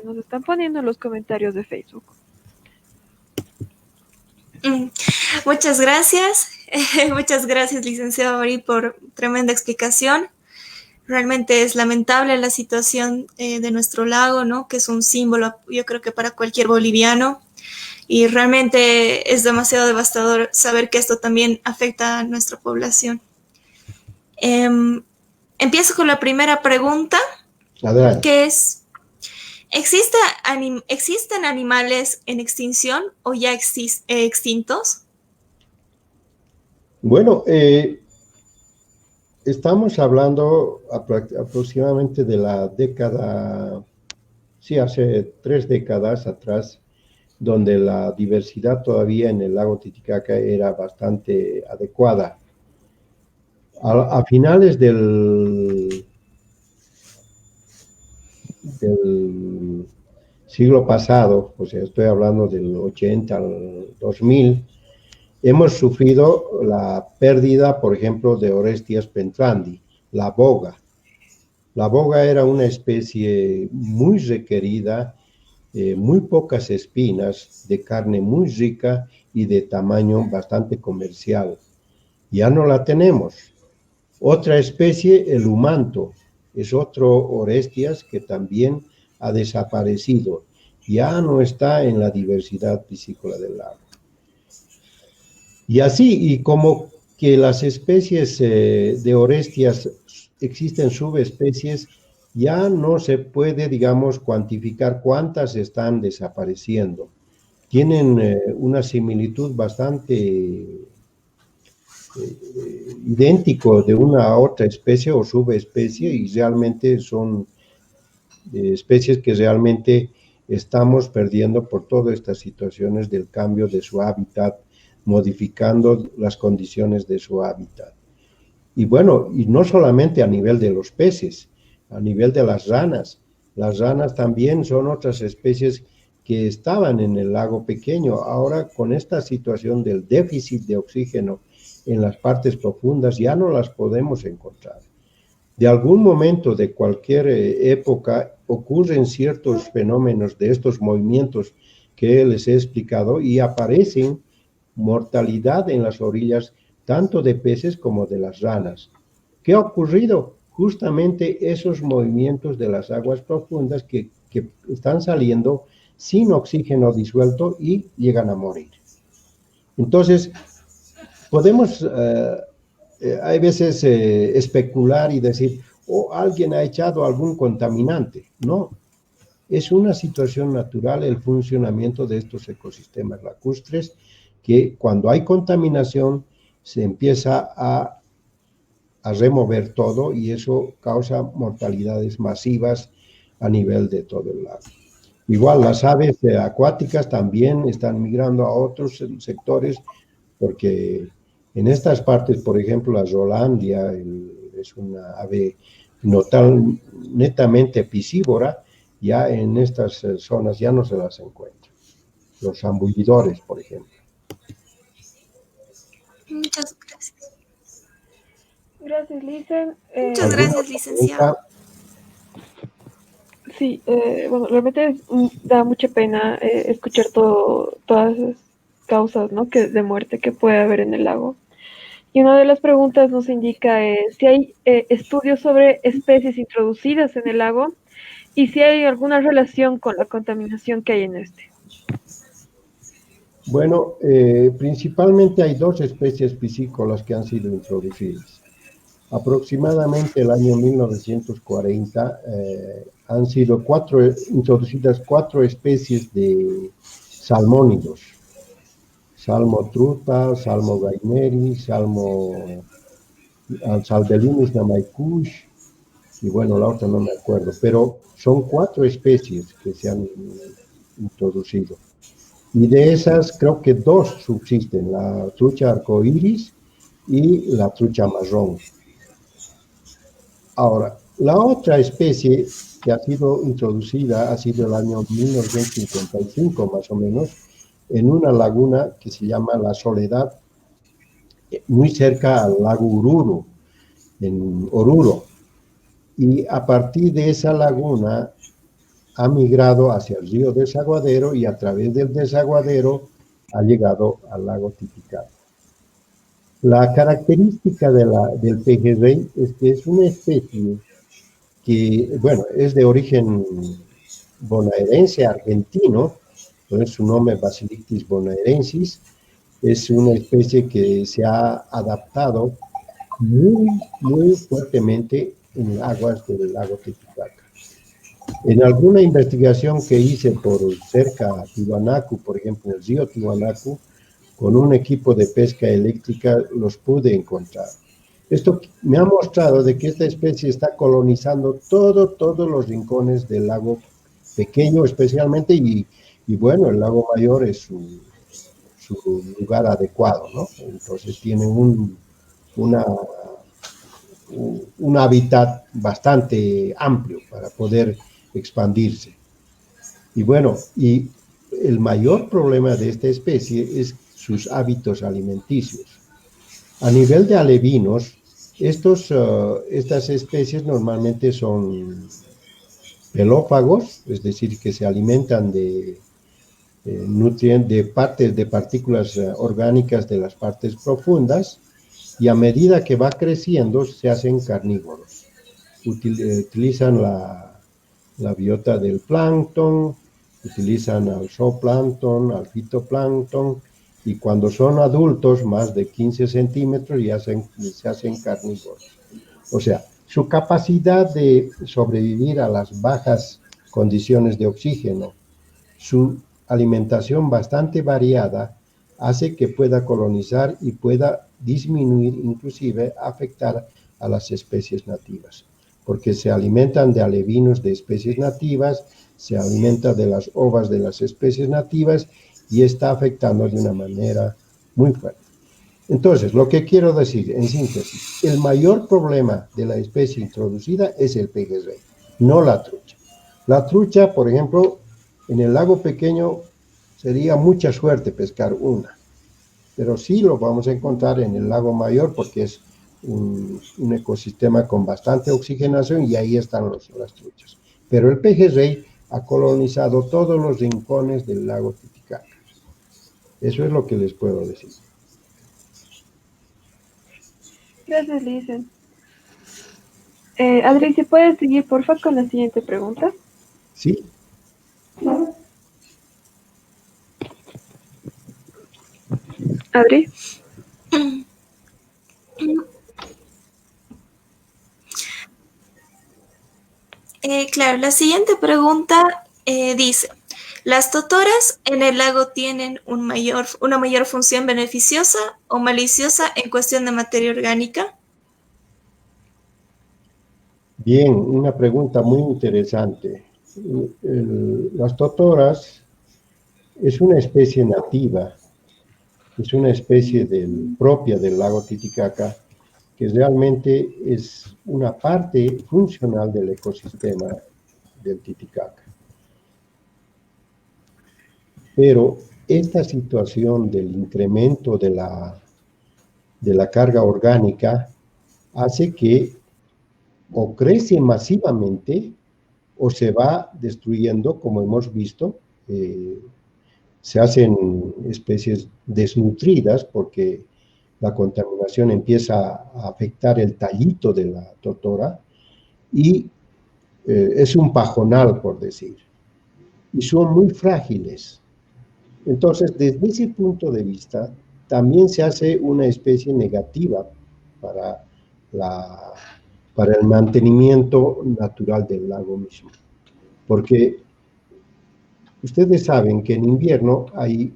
nos están poniendo en los comentarios de Facebook. Muchas gracias. Muchas gracias, licenciado Marín, por tremenda explicación. Realmente es lamentable la situación de nuestro lago, ¿no? Que es un símbolo, yo creo que para cualquier boliviano. Y realmente es demasiado devastador saber que esto también afecta a nuestra población. Empiezo con la primera pregunta, que es, ¿existen animales en extinción o ya extintos? Bueno, estamos hablando aproximadamente de la década, sí, hace 3 décadas atrás, donde la diversidad todavía en el lago Titicaca era bastante adecuada. A finales del siglo pasado, o sea, estoy hablando del 80 al 2000, hemos sufrido la pérdida, por ejemplo, de Orestias pentrandi, la boga. La boga era una especie muy requerida, muy pocas espinas, de carne muy rica y de tamaño bastante comercial. Ya no la tenemos. Otra especie, el humanto, es otro Orestias que también ha desaparecido. Ya no está en la diversidad piscícola del lago. Y así, y como que las especies de Orestias existen subespecies, ya no se puede, digamos, cuantificar cuántas están desapareciendo. Tienen una similitud bastante idéntico de una a otra especie o subespecie, y realmente son especies que realmente estamos perdiendo por todas estas situaciones del cambio de su hábitat, modificando las condiciones de su hábitat. Y bueno, y no solamente a nivel de los peces, a nivel de las ranas. Las ranas también son otras especies que estaban en el lago pequeño. Ahora, con esta situación del déficit de oxígeno en las partes profundas, ya no las podemos encontrar. De algún momento de cualquier época ocurren ciertos fenómenos de estos movimientos que les he explicado y aparecen mortalidad en las orillas tanto de peces como de las ranas. ¿Qué ha ocurrido? Justamente esos movimientos de las aguas profundas que que están saliendo sin oxígeno disuelto y llegan a morir. Entonces, podemos, hay veces especular y decir, oh, alguien ha echado algún contaminante. No, es una situación natural el funcionamiento de estos ecosistemas lacustres, que cuando hay contaminación se empieza a remover todo y eso causa mortalidades masivas a nivel de todo el lago. Igual las aves acuáticas también están migrando a otros sectores porque en estas partes, por ejemplo, la rolandia es una ave netamente piscívora, ya en estas zonas ya no se las encuentra. Los zambullidores, por ejemplo. Muchas gracias. Gracias, Licen. Muchas gracias, licenciado. Sí, bueno, realmente da mucha pena escuchar todas esas causas, ¿no? De muerte que puede haber en el lago. Y una de las preguntas nos indica si hay estudios sobre especies introducidas en el lago y si hay alguna relación con la contaminación que hay en este. Bueno, principalmente hay dos especies piscícolas que han sido introducidas. Aproximadamente el año 1940 han sido introducidas 4 especies de salmónidos. Salmo truta, salmo gaineri, salmo salbelinis namaicush, y bueno, la otra no me acuerdo, pero son 4 especies que se han introducido. Y de esas creo que 2 subsisten, la trucha arcoíris y la trucha marrón. Ahora, la otra especie que ha sido introducida ha sido el año 1955 más o menos, en una laguna que se llama La Soledad, muy cerca al lago Ururu, en Oruro. Y a partir de esa laguna ha migrado hacia el río Desaguadero y a través del Desaguadero ha llegado al lago Titicaca. La característica del pejerrey es que es una especie que, bueno, es de origen bonaerense argentino, entonces su nombre es Basilictis bonaerensis, es una especie que se ha adaptado muy fuertemente en aguas del lago Titicaca. En alguna investigación que hice por cerca a Tiwanaku, por ejemplo, el río Tiwanaku, con un equipo de pesca eléctrica los pude encontrar. Esto me ha mostrado de que esta especie está colonizando todos los rincones del lago pequeño especialmente y bueno, el lago mayor es su lugar adecuado, ¿no? Entonces tiene un hábitat bastante amplio para poder expandirse. Y bueno, y el mayor problema de esta especie es sus hábitos alimenticios. A nivel de alevinos, estas especies normalmente son pelófagos, es decir, que se alimentan de nutrientes, de partículas orgánicas de las partes profundas, y a medida que va creciendo se hacen carnívoros. Utilizan la biota del plancton, utilizan al zooplancton, al fitoplancton, y cuando son adultos, más de 15 centímetros, se hacen carnívoros. O sea, su capacidad de sobrevivir a las bajas condiciones de oxígeno, su alimentación bastante variada, hace que pueda colonizar y pueda disminuir, inclusive afectar a las especies nativas, porque se alimentan de alevinos de especies nativas, se alimenta de las ovas de las especies nativas y está afectando de una manera muy fuerte. Entonces, lo que quiero decir en síntesis, el mayor problema de la especie introducida es el pejerrey, no la trucha. La trucha, por ejemplo, en el lago pequeño sería mucha suerte pescar una, pero sí lo vamos a encontrar en el lago mayor porque es un ecosistema con bastante oxigenación y ahí están las truchas. Pero el pejerrey ha colonizado todos los rincones del lago Titicaca. Eso es lo que les puedo decir. Gracias, Licen. Adri, ¿si puedes seguir, porfa, con la siguiente pregunta? Sí, Adri. Claro, la siguiente pregunta dice, ¿las totoras en el lago tienen una mayor función beneficiosa o maliciosa en cuestión de materia orgánica? Bien, una pregunta muy interesante. Las totoras es una especie nativa, es una especie propia del lago Titicaca, que realmente es una parte funcional del ecosistema del Titicaca. Pero esta situación del incremento de la carga orgánica hace que o crece masivamente o se va destruyendo, como hemos visto, se hacen especies desnutridas porque la contaminación empieza a afectar el tallito de la totora y es un pajonal, por decir, y son muy frágiles. Entonces, desde ese punto de vista, también se hace una especie negativa para, la, para el mantenimiento natural del lago mismo. Porque ustedes saben que en invierno hay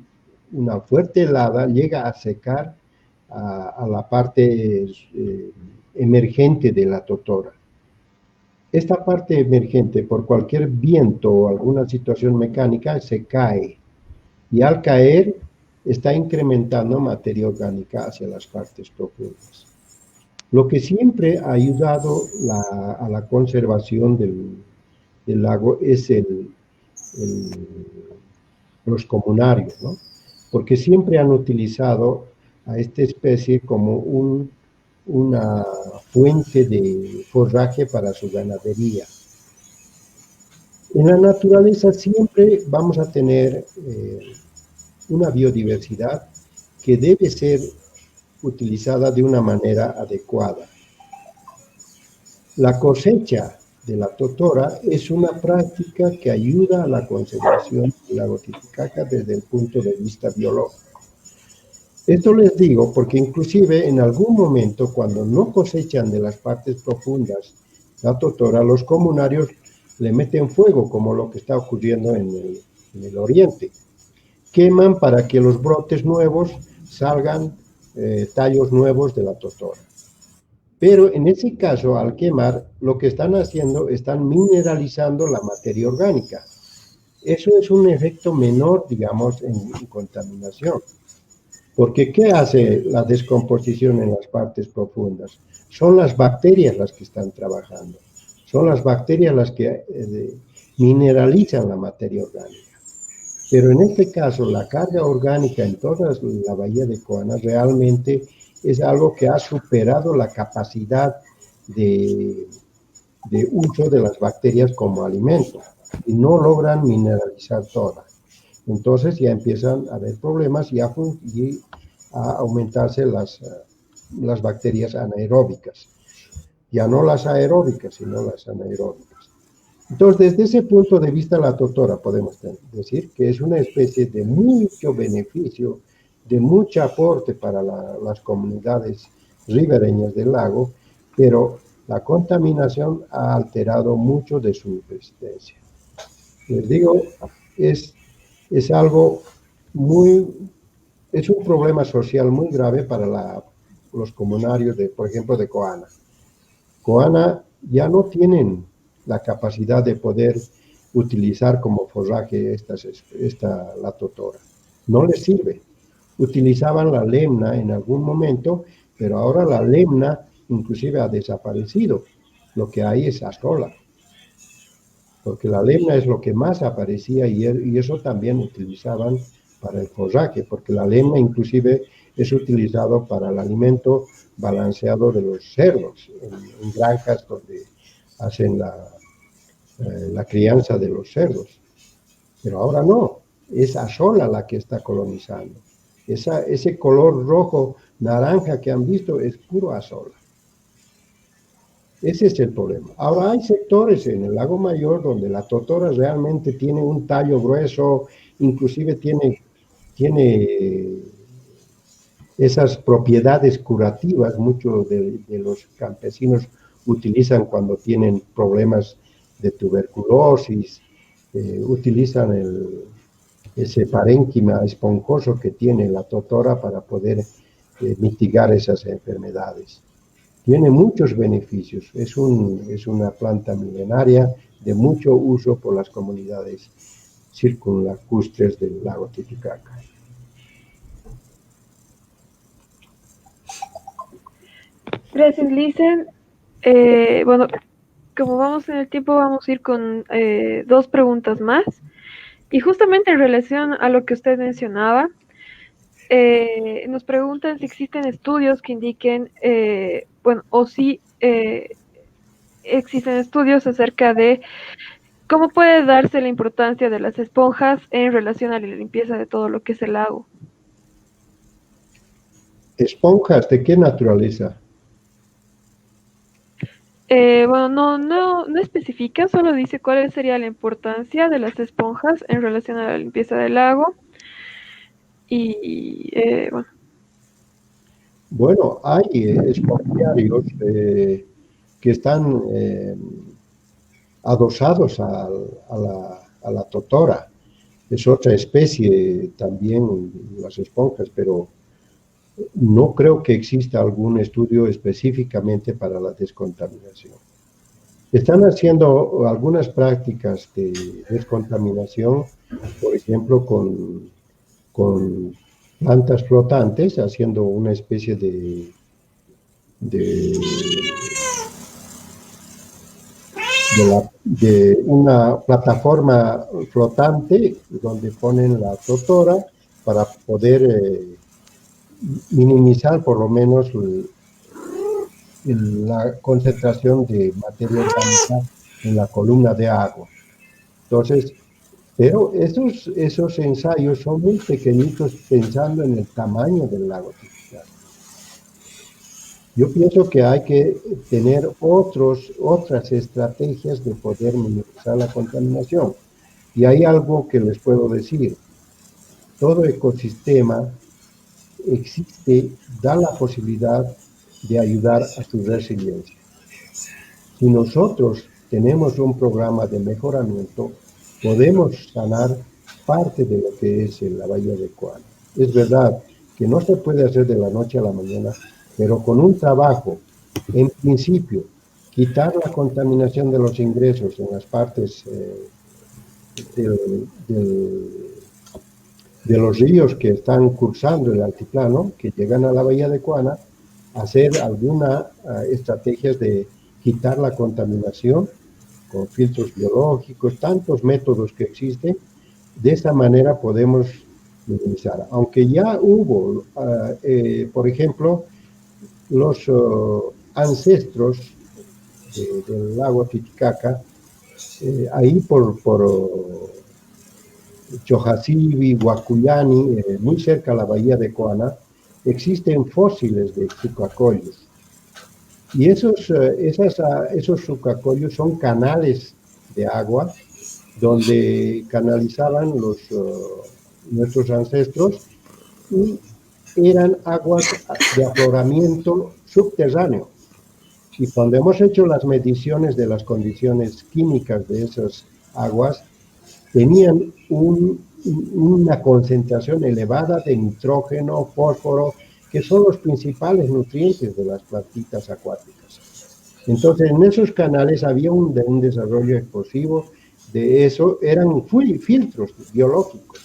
una fuerte helada, llega a secar a la parte emergente de la totora. Esta parte emergente, por cualquier viento o alguna situación mecánica, se cae. Y al caer, está incrementando materia orgánica hacia las partes profundas. Lo que siempre ha ayudado a la conservación del lago es los comunarios, ¿no? Porque siempre han utilizado a esta especie como una fuente de forraje para su ganadería. En la naturaleza siempre vamos a tener una biodiversidad que debe ser utilizada de una manera adecuada. La cosecha de la totora es una práctica que ayuda a la conservación del lago Titicaca desde el punto de vista biológico. Esto les digo porque inclusive en algún momento cuando no cosechan de las partes profundas la totora, los comunarios le meten fuego, como lo que está ocurriendo en el oriente. Queman para que los brotes nuevos salgan tallos nuevos de la totora. Pero en ese caso, al quemar, lo que están haciendo, están mineralizando la materia orgánica. Eso es un efecto menor, digamos, en contaminación. Porque ¿qué hace la descomposición en las partes profundas? Son las bacterias las que están trabajando. Son las bacterias las que mineralizan la materia orgánica. Pero en este caso, la carga orgánica en toda la bahía de Coana realmente es algo que ha superado la capacidad de uso de las bacterias como alimento y no logran mineralizar toda. Entonces ya empiezan a haber problemas y a aumentarse las bacterias anaeróbicas. Ya no las aeróbicas, sino las anaeróbicas. Entonces, desde ese punto de vista, la totora podemos decir que es una especie de mucho beneficio, de mucho aporte para las comunidades ribereñas del lago, pero la contaminación ha alterado mucho de su existencia. Les digo, es algo es un problema social muy grave para los comunarios, por ejemplo, de Coana. Coana ya no tienen la capacidad de poder utilizar como forraje la totora. No les sirve. Utilizaban la lemna en algún momento, pero ahora la lemna inclusive ha desaparecido. Lo que hay es azola. Porque la lemna es lo que más aparecía y eso también utilizaban para el forraje, porque la lemna inclusive es utilizado para el alimento balanceado de los cerdos, en granjas donde hacen la crianza de los cerdos. Pero ahora no, es azola la que está colonizando. Ese color rojo, naranja que han visto es puro azola. Ese es el problema. Ahora hay sectores en el lago Mayor donde la totora realmente tiene un tallo grueso, inclusive tiene esas propiedades curativas, muchos de los campesinos utilizan cuando tienen problemas de tuberculosis, utilizan ese parénquima esponjoso que tiene la totora para poder mitigar esas enfermedades. Tiene muchos beneficios, es una planta milenaria de mucho uso por las comunidades circunlacustres del lago Titicaca. Gracias, Licen. Bueno, como vamos en el tiempo, vamos a ir con dos preguntas más. Y justamente en relación a lo que usted mencionaba, nos preguntan si existen estudios que indiquen, bueno, o si existen estudios acerca de cómo puede darse la importancia de las esponjas en relación a la limpieza de todo lo que es el lago. ¿Esponjas de qué naturaleza? Bueno, no especifica, solo dice cuál sería la importancia de las esponjas en relación a la limpieza del lago. Y bueno. Bueno, hay esponjiarios que están adosados a la totora. Es otra especie también las esponjas, pero no creo que exista algún estudio específicamente para la descontaminación. Están haciendo algunas prácticas de descontaminación, por ejemplo, con plantas flotantes, haciendo una especie de una plataforma flotante donde ponen la totora para poder minimizar por lo menos la concentración de materia orgánica en la columna de agua. Entonces, pero esos ensayos son muy pequeñitos pensando en el tamaño del lago Titicaca. Yo pienso que hay que tener otras estrategias de poder minimizar la contaminación. Y hay algo que les puedo decir. Todo ecosistema da la posibilidad de ayudar a su resiliencia. Si nosotros tenemos un programa de mejoramiento, podemos sanar parte de lo que es la bahía de Coana. Es verdad que no se puede hacer de la noche a la mañana, pero con un trabajo, en principio, quitar la contaminación de los ingresos en las partes de los ríos que están cursando el altiplano, que llegan a la bahía de Coana, hacer algunas estrategias de quitar la contaminación con filtros biológicos, tantos métodos que existen. De esta manera podemos minimizar. Aunque ya hubo, por ejemplo, los ancestros del lago Titicaca, ahí por Chojasibi, Huacuyani, muy cerca a la bahía de Coana, existen fósiles de sucacollos. Y esos sucacollos son canales de agua donde canalizaban nuestros ancestros y eran aguas de afloramiento subterráneo. Y cuando hemos hecho las mediciones de las condiciones químicas de esas aguas, tenían una concentración elevada de nitrógeno, fósforo, que son los principales nutrientes de las plantitas acuáticas. Entonces, en esos canales había un desarrollo explosivo de eso, eran filtros biológicos.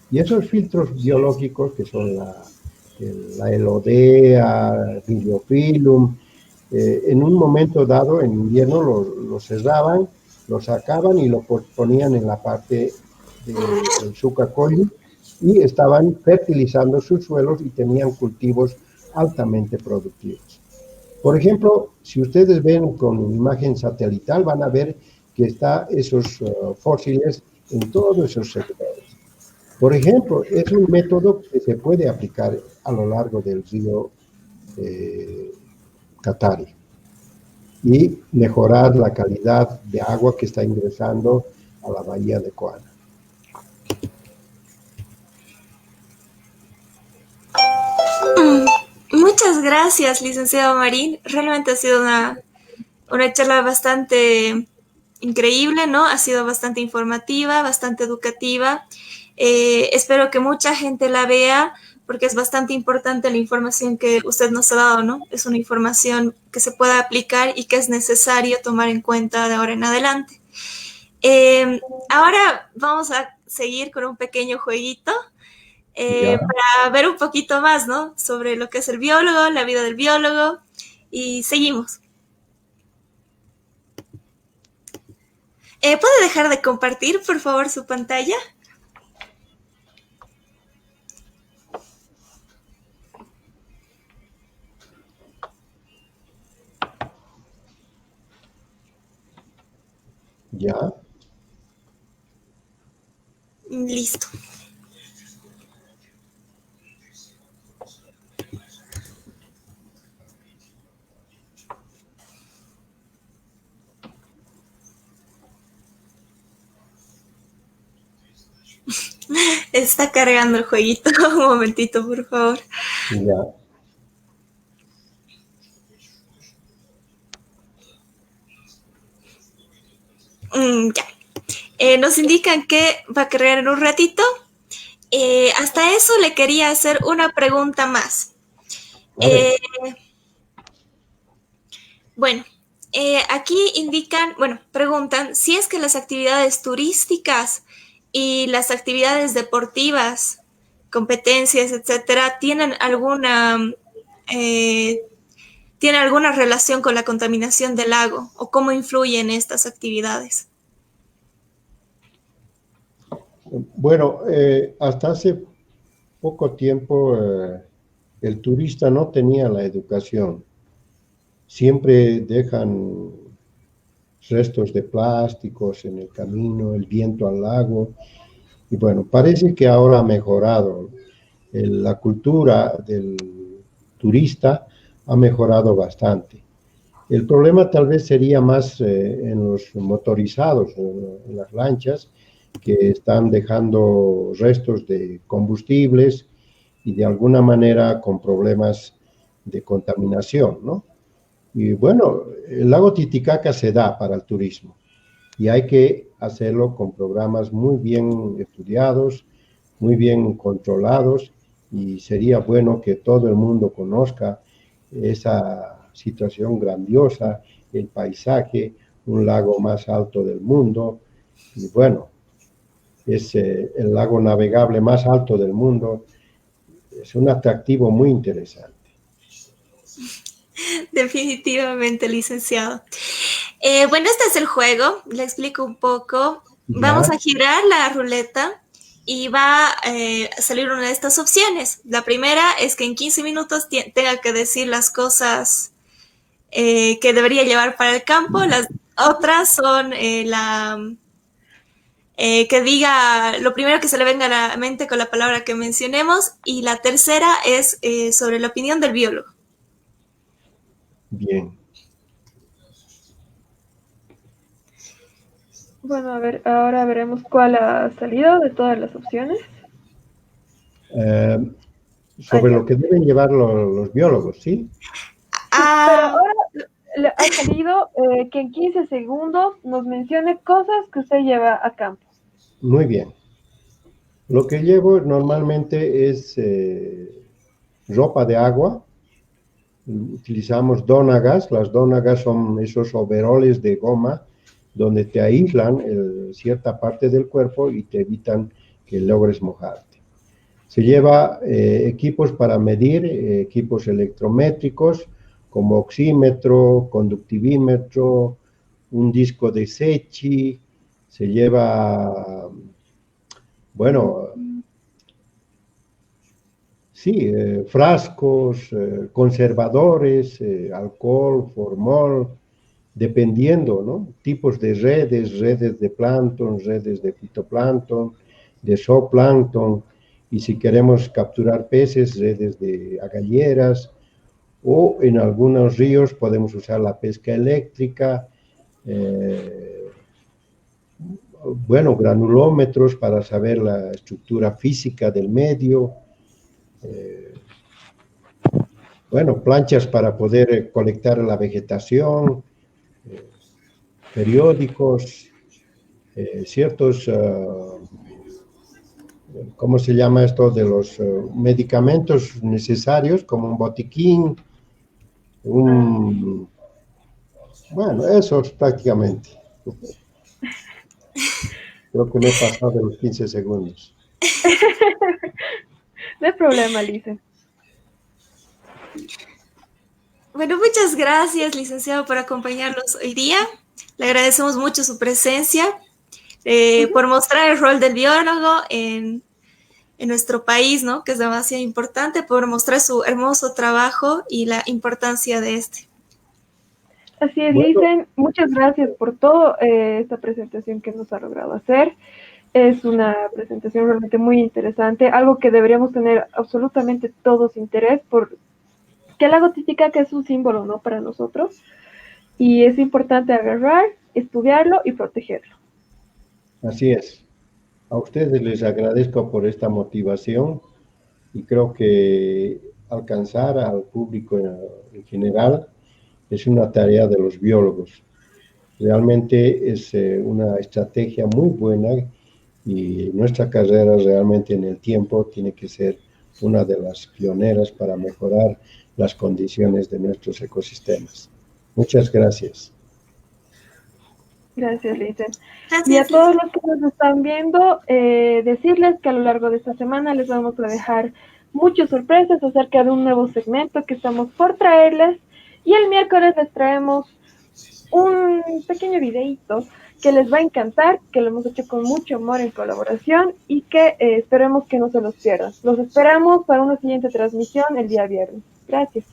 Y esos filtros biológicos, que son la Elodea, Bibliophyllum, en un momento dado, en invierno, lo cerraban, lo sacaban y lo ponían en la parte del sucacollo y estaban fertilizando sus suelos y tenían cultivos altamente productivos. Por ejemplo, si ustedes ven con imagen satelital, van a ver que está esos fósiles en todos esos sectores. Por ejemplo, es un método que se puede aplicar a lo largo del río Catari y mejorar la calidad de agua que está ingresando a la bahía de Coana. gracias, licenciado Marín. Realmente ha sido una charla bastante increíble, ¿no? Ha sido bastante informativa, bastante educativa. Espero que mucha gente la vea porque es bastante importante la información que usted nos ha dado, ¿no? Es una información que se pueda aplicar y que es necesario tomar en cuenta de ahora en adelante. Ahora vamos a seguir con un pequeño jueguito Ya, para ver un poquito más, ¿no? Sobre lo que es el biólogo, la vida del biólogo y seguimos. ¿Puede dejar de compartir, por favor, su pantalla? ya. Listo. Está cargando el jueguito. Un momentito, por favor. Ya. Ya. Nos indican que va a cargar en un ratito. Hasta eso le quería hacer una pregunta más. A ver, Eh, bueno, aquí indican, bueno, preguntan si es que las actividades turísticas y las actividades deportivas, competencias, etcétera, eh, tienen alguna relación con la contaminación del lago o cómo influyen estas actividades. bueno, hasta hace poco tiempo el turista no tenía la educación. Siempre dejan restos de plásticos en el camino, el viento al lago. Y bueno, parece que ahora ha mejorado. La cultura del turista ha mejorado bastante. El problema tal vez sería más en los motorizados, en las lanchas, que están dejando restos de combustibles y de alguna manera con problemas de contaminación, ¿no? Y bueno, el lago Titicaca se da para el turismo y hay que hacerlo con programas muy bien estudiados, muy bien controlados y sería bueno que todo el mundo conozca esa situación grandiosa, el paisaje, un lago más alto del mundo y bueno, es el lago navegable más alto del mundo, es un atractivo muy interesante. Definitivamente, licenciado. Bueno, este es el juego. Le explico un poco. Vamos Ya, a girar la ruleta y va a salir una de estas opciones. La primera es que en 15 minutos tenga que decir las cosas que debería llevar para el campo. Las otras son que diga lo primero que se le venga a la mente con la palabra que mencionemos. Y la tercera es sobre la opinión del biólogo. bien. Bueno, a ver, ahora veremos cuál ha salido de todas las opciones. Eh, Ah, sobre ya. lo que deben llevar los biólogos, ¿sí? Sí, pero Ah, ahora le ha salido que en 15 segundos nos mencione cosas que usted lleva a campo. Muy bien. Lo que llevo normalmente es ropa de agua. Utilizamos dónagas. Las dónagas son esos overoles de goma donde te aíslan cierta parte del cuerpo y te evitan que logres mojarte. Se lleva equipos para medir, equipos electrométricos como oxímetro, conductivímetro, un disco de Secchi, se lleva, bueno, sí, frascos, conservadores, alcohol, formol, dependiendo, ¿no? Tipos de redes, redes de plancton, redes de fitoplancton, de zooplancton, y si queremos capturar peces, redes de agalleras, o en algunos ríos podemos usar la pesca eléctrica, eh, bueno, granulómetros para saber la estructura física del medio. Eh, bueno, planchas para poder colectar la vegetación, eh, periódicos, ciertos, ¿cómo se llama esto? De los medicamentos necesarios, como un botiquín, bueno, eso es prácticamente. Creo que me he pasado de los 15 segundos. No hay problema, Lice. Bueno, muchas gracias, licenciado, por acompañarnos hoy día. Le agradecemos mucho su presencia, por mostrar el rol del biólogo en nuestro país, ¿no? Que es demasiado importante, por mostrar su hermoso trabajo y la importancia de este. Así es, Bueno, Licen, muchas gracias por toda esta presentación que nos ha logrado hacer. Es una presentación realmente muy interesante, algo que deberíamos tener absolutamente todos interés, porque el lago Titicaca es un símbolo, ¿no? Para nosotros, y es importante agarrar, estudiarlo y protegerlo. así es. A ustedes les agradezco por esta motivación y creo que alcanzar al público en general es una tarea de los biólogos. Realmente es una estrategia muy buena y nuestra carrera realmente en el tiempo tiene que ser una de las pioneras para mejorar las condiciones de nuestros ecosistemas. Muchas gracias. Gracias, Licen. Y a Gracias, todos los que nos están viendo, decirles que a lo largo de esta semana les vamos a dejar muchas sorpresas acerca de un nuevo segmento que estamos por traerles. Y el miércoles les traemos un pequeño videíto que les va a encantar, que lo hemos hecho con mucho amor en colaboración y que esperemos que no se los pierdan. Los esperamos para una siguiente transmisión el día viernes. Gracias.